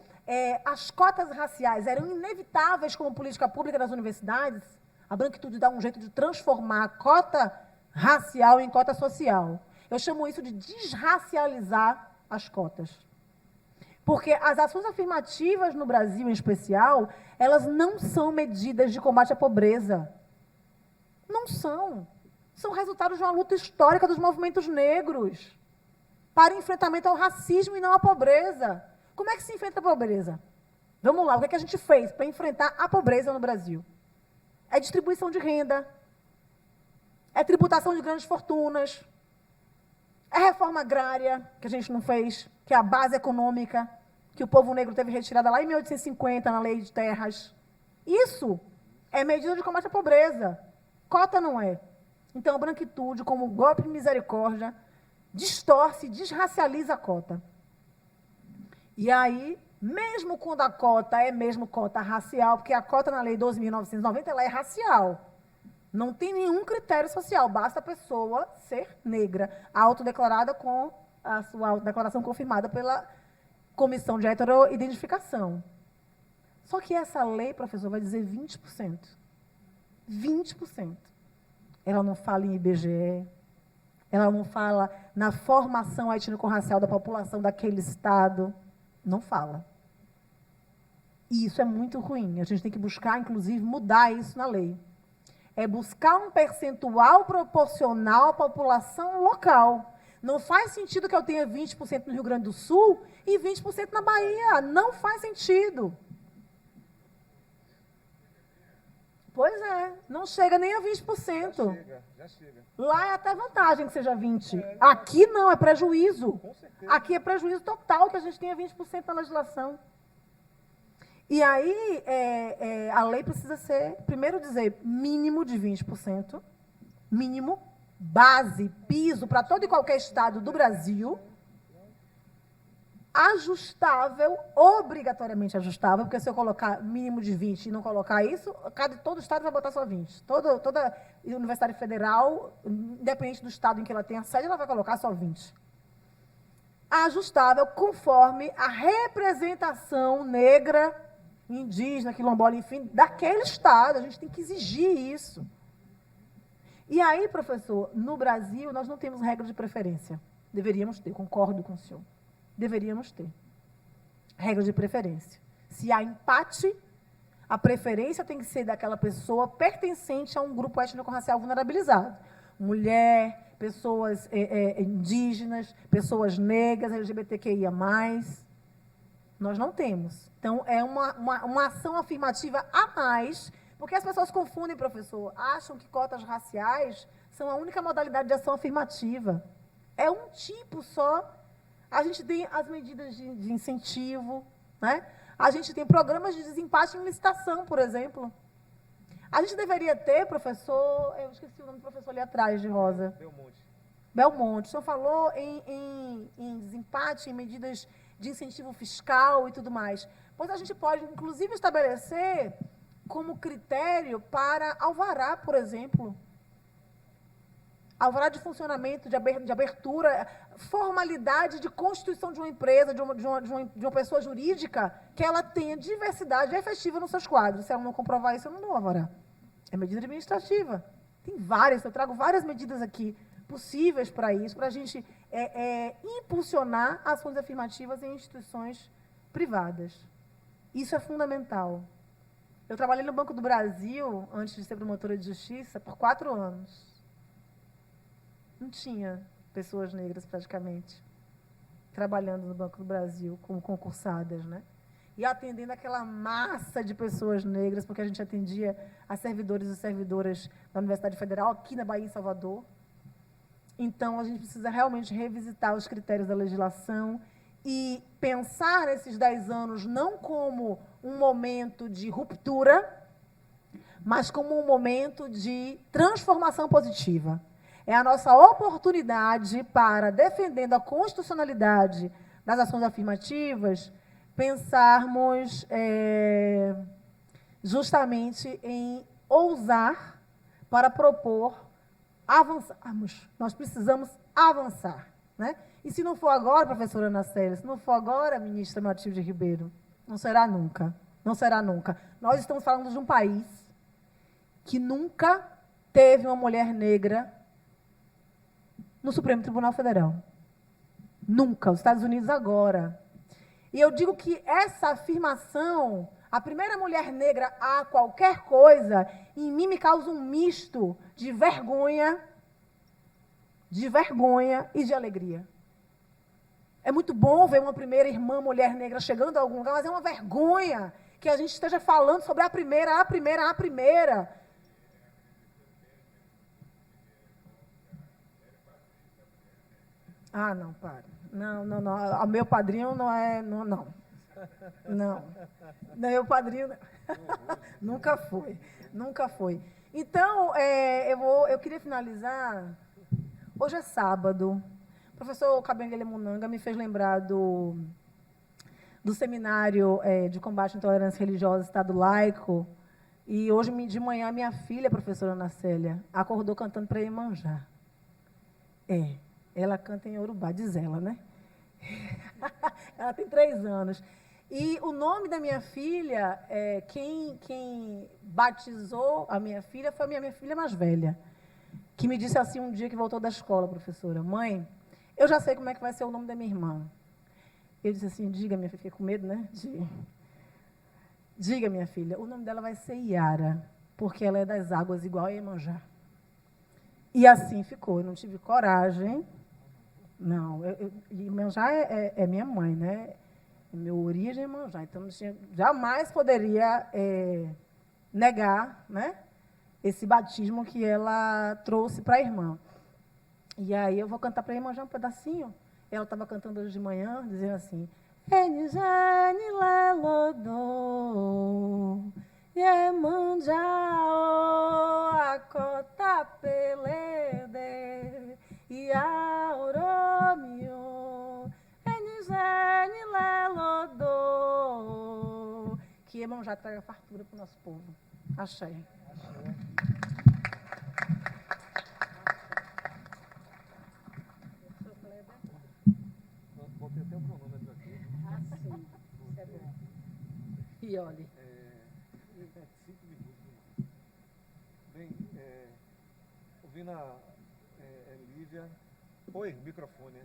as cotas raciais eram inevitáveis como política pública das universidades, a branquitude dá um jeito de transformar a cota racial em cota social. Eu chamo isso de desracializar as cotas. Porque as ações afirmativas no Brasil, em especial, elas não são medidas de combate à pobreza. Não são. São resultados de uma luta histórica dos movimentos negros para enfrentamento ao racismo e não à pobreza. Como é que se enfrenta a pobreza? Vamos lá, o que é que a gente fez para enfrentar a pobreza no Brasil? É distribuição de renda, é tributação de grandes fortunas, é reforma agrária, que a gente não fez, que é a base econômica, que o povo negro teve retirada lá em 1850, na Lei de Terras. Isso é medida de combate à pobreza. Cota não é. Então, a branquitude, como golpe de misericórdia, distorce, desracializa a cota. E aí, mesmo quando a cota é mesmo cota racial, porque a cota na Lei 12.990 ela é racial. Não tem nenhum critério social, basta a pessoa ser negra, autodeclarada com a sua autodeclaração confirmada pela Comissão de Heteroidentificação. Só que essa lei, professor, vai dizer 20%. 20%. Ela não fala em IBGE, ela não fala na formação étnico-racial da população daquele estado. Não fala. E isso é muito ruim. A gente tem que buscar, inclusive, mudar isso na lei. É buscar um percentual proporcional à população local. Não faz sentido que eu tenha 20% no Rio Grande do Sul e 20% na Bahia. Não faz sentido. Pois é, não chega nem a 20%. Já chega. Lá é até vantagem que seja 20%. Aqui não, é prejuízo. Com certeza. Aqui é prejuízo total que a gente tenha 20% na legislação. E aí, a lei precisa ser, primeiro dizer, mínimo de 20%, mínimo, base, piso para todo e qualquer estado do Brasil, ajustável, obrigatoriamente ajustável, porque se eu colocar mínimo de 20 e não colocar isso, todo estado vai botar só 20. Toda universidade federal, independente do estado em que ela tenha sede, ela vai colocar só 20. Ajustável conforme a representação negra, indígena, quilombola, enfim, daquele estado. A gente tem que exigir isso. E aí, professor, no Brasil, nós não temos regra de preferência. Deveríamos ter, concordo com o senhor. Deveríamos ter. Regra de preferência. Se há empate, a preferência tem que ser daquela pessoa pertencente a um grupo étnico-racial vulnerabilizado. Mulher, pessoas indígenas, pessoas negras, LGBTQIA+. Nós não temos. Então, é uma ação afirmativa a mais, porque as pessoas confundem, professor, acham que cotas raciais são a única modalidade de ação afirmativa. É um tipo só. A gente tem as medidas de incentivo, né? A gente tem programas de desempate em licitação, por exemplo. A gente deveria ter, professor, eu esqueci o nome do professor ali atrás, de rosa. Belmonte. O senhor falou em desempate, em medidas de incentivo fiscal e tudo mais. Pois a gente pode, inclusive, estabelecer como critério para alvará, por exemplo. Alvará de funcionamento, de abertura, formalidade de constituição de uma empresa, de uma pessoa jurídica, que ela tenha diversidade efetiva nos seus quadros. Se ela não comprovar isso, eu não dou alvará. É medida administrativa. Tem várias, eu trago várias medidas aqui possíveis para isso, para a gente impulsionar ações afirmativas em instituições privadas. Isso é fundamental. Eu trabalhei no Banco do Brasil, antes de ser promotora de justiça, por 4 anos. Não tinha pessoas negras, praticamente, trabalhando no Banco do Brasil como concursadas, né? E atendendo aquela massa de pessoas negras, porque a gente atendia a servidores e servidoras da Universidade Federal, aqui na Bahia, em Salvador. Então, a gente precisa realmente revisitar os critérios da legislação e pensar nesses 10 anos não como um momento de ruptura, mas como um momento de transformação positiva. É a nossa oportunidade para, defendendo a constitucionalidade das ações afirmativas, pensarmos justamente em ousar para propor avançarmos. Nós precisamos avançar. Né? E se não for agora, professora Ana Célia, se não for agora, ministra Matilde Ribeiro, não será nunca. Não será nunca. Nós estamos falando de um país que nunca teve uma mulher negra no Supremo Tribunal Federal. Nunca. Os Estados Unidos agora. E eu digo que essa afirmação, a primeira mulher negra a qualquer coisa, em mim me causa um misto de vergonha e de alegria. É muito bom ver uma primeira irmã mulher negra chegando a algum lugar, mas é uma vergonha que a gente esteja falando sobre a primeira. Ah, não, para. Não. O meu padrinho não é... Não. Meu padrinho... Nunca foi. Então, eu queria finalizar... Hoje é sábado. O professor Kabengele Munanga me fez lembrar do seminário de combate à intolerância religiosa Estado Laico. E hoje, de manhã, minha filha, a professora Ana Célia, acordou cantando para Iemanjá. Ela canta em Yorubá, diz ela, né? Ela tem 3 anos. E o nome da minha filha, quem batizou a minha filha foi a minha filha mais velha, que me disse assim um dia que voltou da escola, professora: mãe, eu já sei como é que vai ser o nome da minha irmã. Eu disse assim: diga, minha filha, fiquei com medo, né? Diga, minha filha, o nome dela vai ser Iara, porque ela é das águas igual a Iemanjá. E assim ficou, eu não tive coragem. Não, Iemanjá é minha mãe, né? Meu origem é Iemanjá, então jamais poderia negar, né, esse batismo que ela trouxe para a irmã. E aí eu vou cantar para a Iemanjá um pedacinho. Ela estava cantando hoje de manhã, dizendo assim: Enijane lelodô, Iemanjá o acota pelede, Iaoromio, Enijane lelodô. Que Iemanjá traga fartura para o nosso povo. Axé. Botei até o cronômetro aqui. Sim. Isso é bom. E olhe. 5 minutos. Bem, ouvindo a Lívia... Oi, microfone.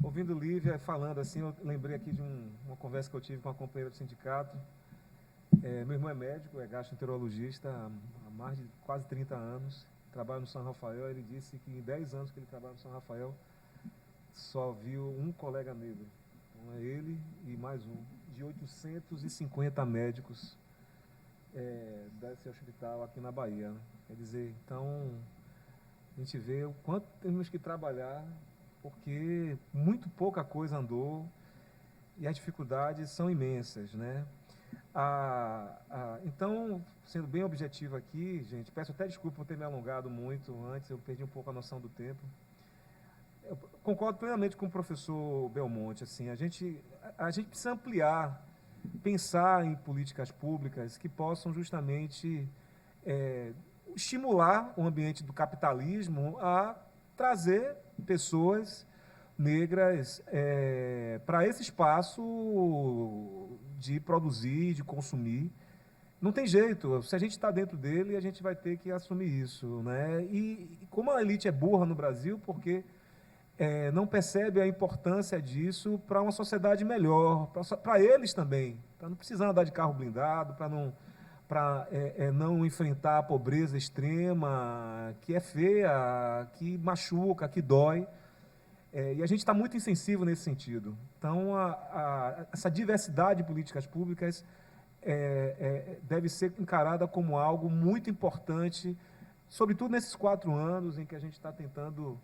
Ouvindo Lívia falando assim, eu lembrei aqui de uma conversa que eu tive com uma companheira do sindicato. Meu irmão é médico, é gastroenterologista há mais de quase 30 anos. Trabalha no São Rafael. Ele disse que em 10 anos que ele trabalha no São Rafael, só viu um colega negro. Então, é ele e mais um, de 850 médicos desse hospital aqui na Bahia. Quer dizer, então, a gente vê o quanto temos que trabalhar, porque muito pouca coisa andou e as dificuldades são imensas, né? Então, sendo bem objetivo aqui, gente, peço até desculpa por ter me alongado muito antes, eu perdi um pouco a noção do tempo. Eu concordo plenamente com o professor Belmonte. Assim, a gente precisa ampliar, pensar em políticas públicas que possam justamente estimular o ambiente do capitalismo a trazer pessoas negras para esse espaço de produzir, de consumir. Não tem jeito, se a gente está dentro dele, a gente vai ter que assumir isso, né? E como a elite é burra no Brasil, porque não percebe a importância disso para uma sociedade melhor, para eles também, para não precisar andar de carro blindado, para não enfrentar a pobreza extrema, que é feia, que machuca, que dói. E a gente está muito insensível nesse sentido. Então, essa diversidade de políticas públicas deve ser encarada como algo muito importante, sobretudo nesses 4 anos em que a gente está tentando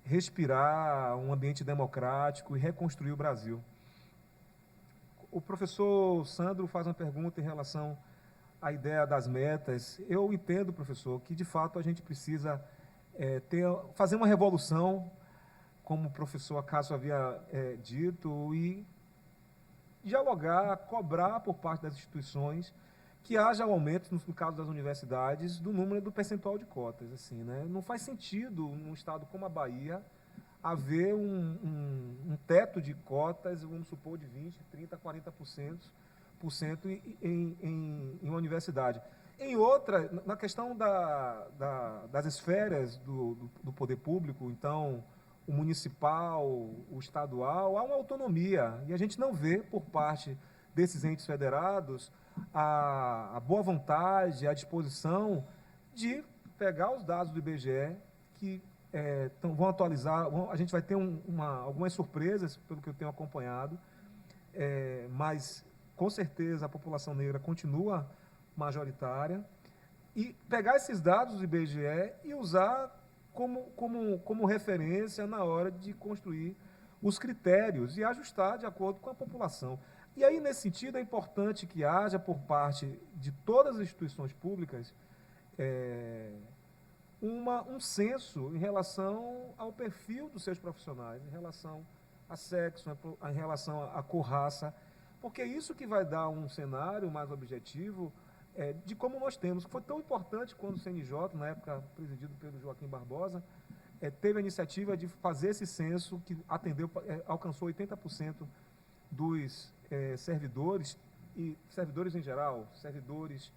respirar um ambiente democrático e reconstruir o Brasil. O professor Sandro faz uma pergunta em relação à ideia das metas. Eu entendo, professor, que de fato a gente precisa fazer uma revolução, como o professor Acácio havia dito, e dialogar, cobrar por parte das instituições que haja um aumento, no caso das universidades, do número do percentual de cotas. Assim, né? Não faz sentido, num estado como a Bahia, haver um teto de cotas, vamos supor, de 20%, 30%, 40% em uma universidade. Em outra, na questão das esferas do poder público, então, o municipal, o estadual, há uma autonomia, e a gente não vê, por parte desses entes federados, a boa vontade, a disposição de pegar os dados do IBGE, que vão atualizar, a gente vai ter algumas surpresas, pelo que eu tenho acompanhado, mas, com certeza, a população negra continua majoritária, e pegar esses dados do IBGE e usar como referência na hora de construir os critérios e ajustar de acordo com a população. E aí, nesse sentido, é importante que haja, por parte de todas as instituições públicas, um censo em relação ao perfil dos seus profissionais, em relação a sexo, em relação a cor, raça, porque é isso que vai dar um cenário mais objetivo de como nós temos. Foi tão importante quando o CNJ, na época presidido pelo Joaquim Barbosa, teve a iniciativa de fazer esse censo que alcançou 80% dos servidores, e servidores em geral, servidores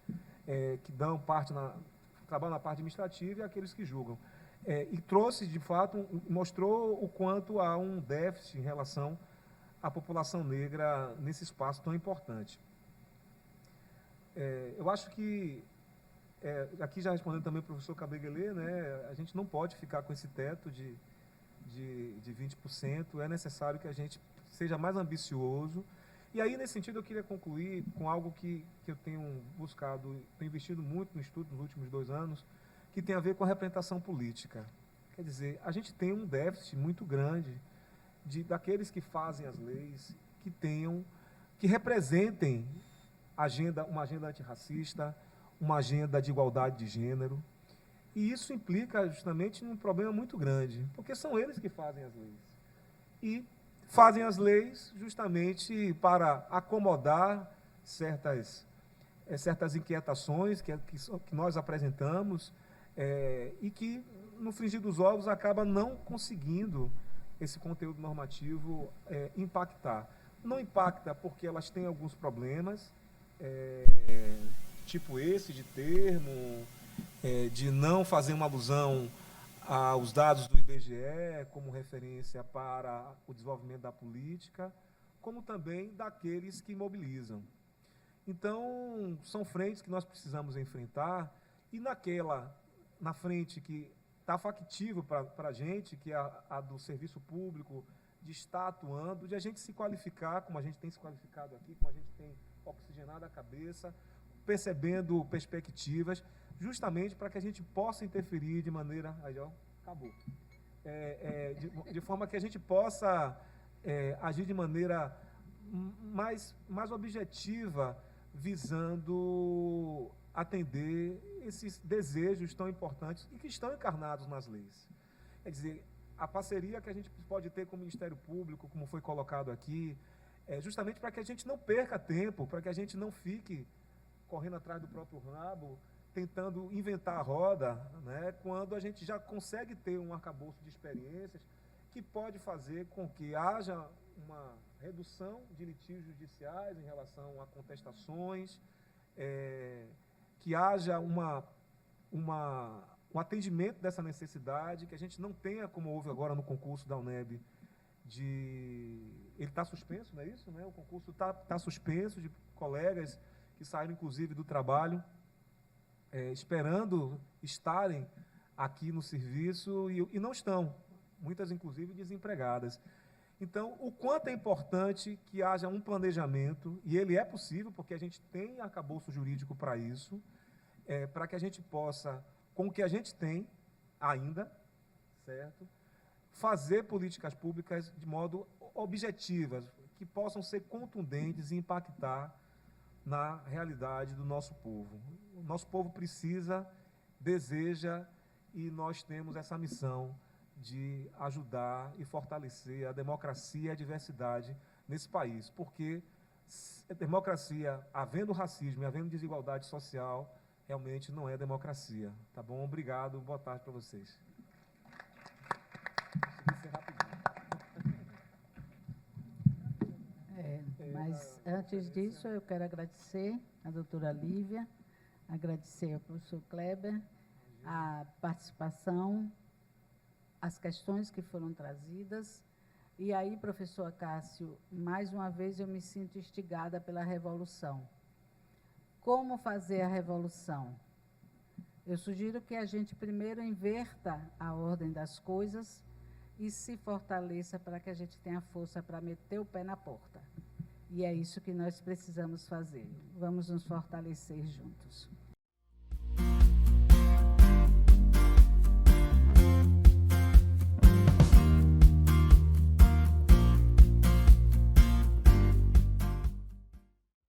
que trabalham na parte administrativa e aqueles que julgam. E trouxe, de fato, mostrou o quanto há um déficit em relação à população negra nesse espaço tão importante. Eu acho que, aqui já respondendo também o professor Cabreguelê, né, a gente não pode ficar com esse teto de 20%, é necessário que a gente seja mais ambicioso. E aí, nesse sentido, eu queria concluir com algo que eu tenho buscado, tenho investido muito no estudo nos últimos 2 anos, que tem a ver com a representação política. Quer dizer, a gente tem um déficit muito grande daqueles que fazem as leis, que representem uma agenda antirracista, uma agenda de igualdade de gênero. E isso implica justamente num problema muito grande, porque são eles que fazem as leis. E fazem as leis justamente para acomodar certas inquietações que nós apresentamos, e que, no frigir dos ovos, acaba não conseguindo esse conteúdo normativo impactar. Não impacta porque elas têm alguns problemas, tipo esse de termo, de não fazer uma alusão aos dados do IBGE como referência para o desenvolvimento da política, como também daqueles que mobilizam. Então, são frentes que nós precisamos enfrentar, e na frente que está factível para a gente, que é a do serviço público, de estar atuando, de a gente se qualificar, como a gente tem se qualificado aqui, como a gente tem oxigenado a cabeça, percebendo perspectivas, justamente para que a gente possa interferir de maneira... Aí, ó, acabou. De forma que a gente possa agir de maneira mais objetiva, visando atender esses desejos tão importantes e que estão encarnados nas leis. Quer dizer, a parceria que a gente pode ter com o Ministério Público, como foi colocado aqui, justamente para que a gente não perca tempo, para que a gente não fique correndo atrás do próprio rabo, tentando inventar a roda, né, quando a gente já consegue ter um arcabouço de experiências que pode fazer com que haja uma redução de litígios judiciais em relação a contestações, que haja um atendimento dessa necessidade, que a gente não tenha, como houve agora no concurso da UNEB, ele está suspenso, não é isso? Né? O concurso está suspenso, de colegas que saíram, inclusive, do trabalho, esperando estarem aqui no serviço e não estão, muitas, inclusive, desempregadas. Então, o quanto é importante que haja um planejamento, e ele é possível, porque a gente tem arcabouço jurídico para isso, para que a gente possa, com o que a gente tem ainda, certo, fazer políticas públicas de modo objetivas, que possam ser contundentes e impactar na realidade do nosso povo. O nosso povo precisa, deseja, e nós temos essa missão de ajudar e fortalecer a democracia e a diversidade nesse país, porque democracia, havendo racismo e havendo desigualdade social, realmente não é democracia. Tá bom? Obrigado, boa tarde para vocês. Consegui ser rapidinho. Mas, antes disso, eu quero agradecer à doutora Lívia, agradecer ao professor Kleber a participação, as questões que foram trazidas. E aí, professor Acácio, mais uma vez eu me sinto instigada pela revolução. Como fazer a revolução? Eu sugiro que a gente primeiro inverta a ordem das coisas e se fortaleça para que a gente tenha força para meter o pé na porta. E é isso que nós precisamos fazer. Vamos nos fortalecer juntos.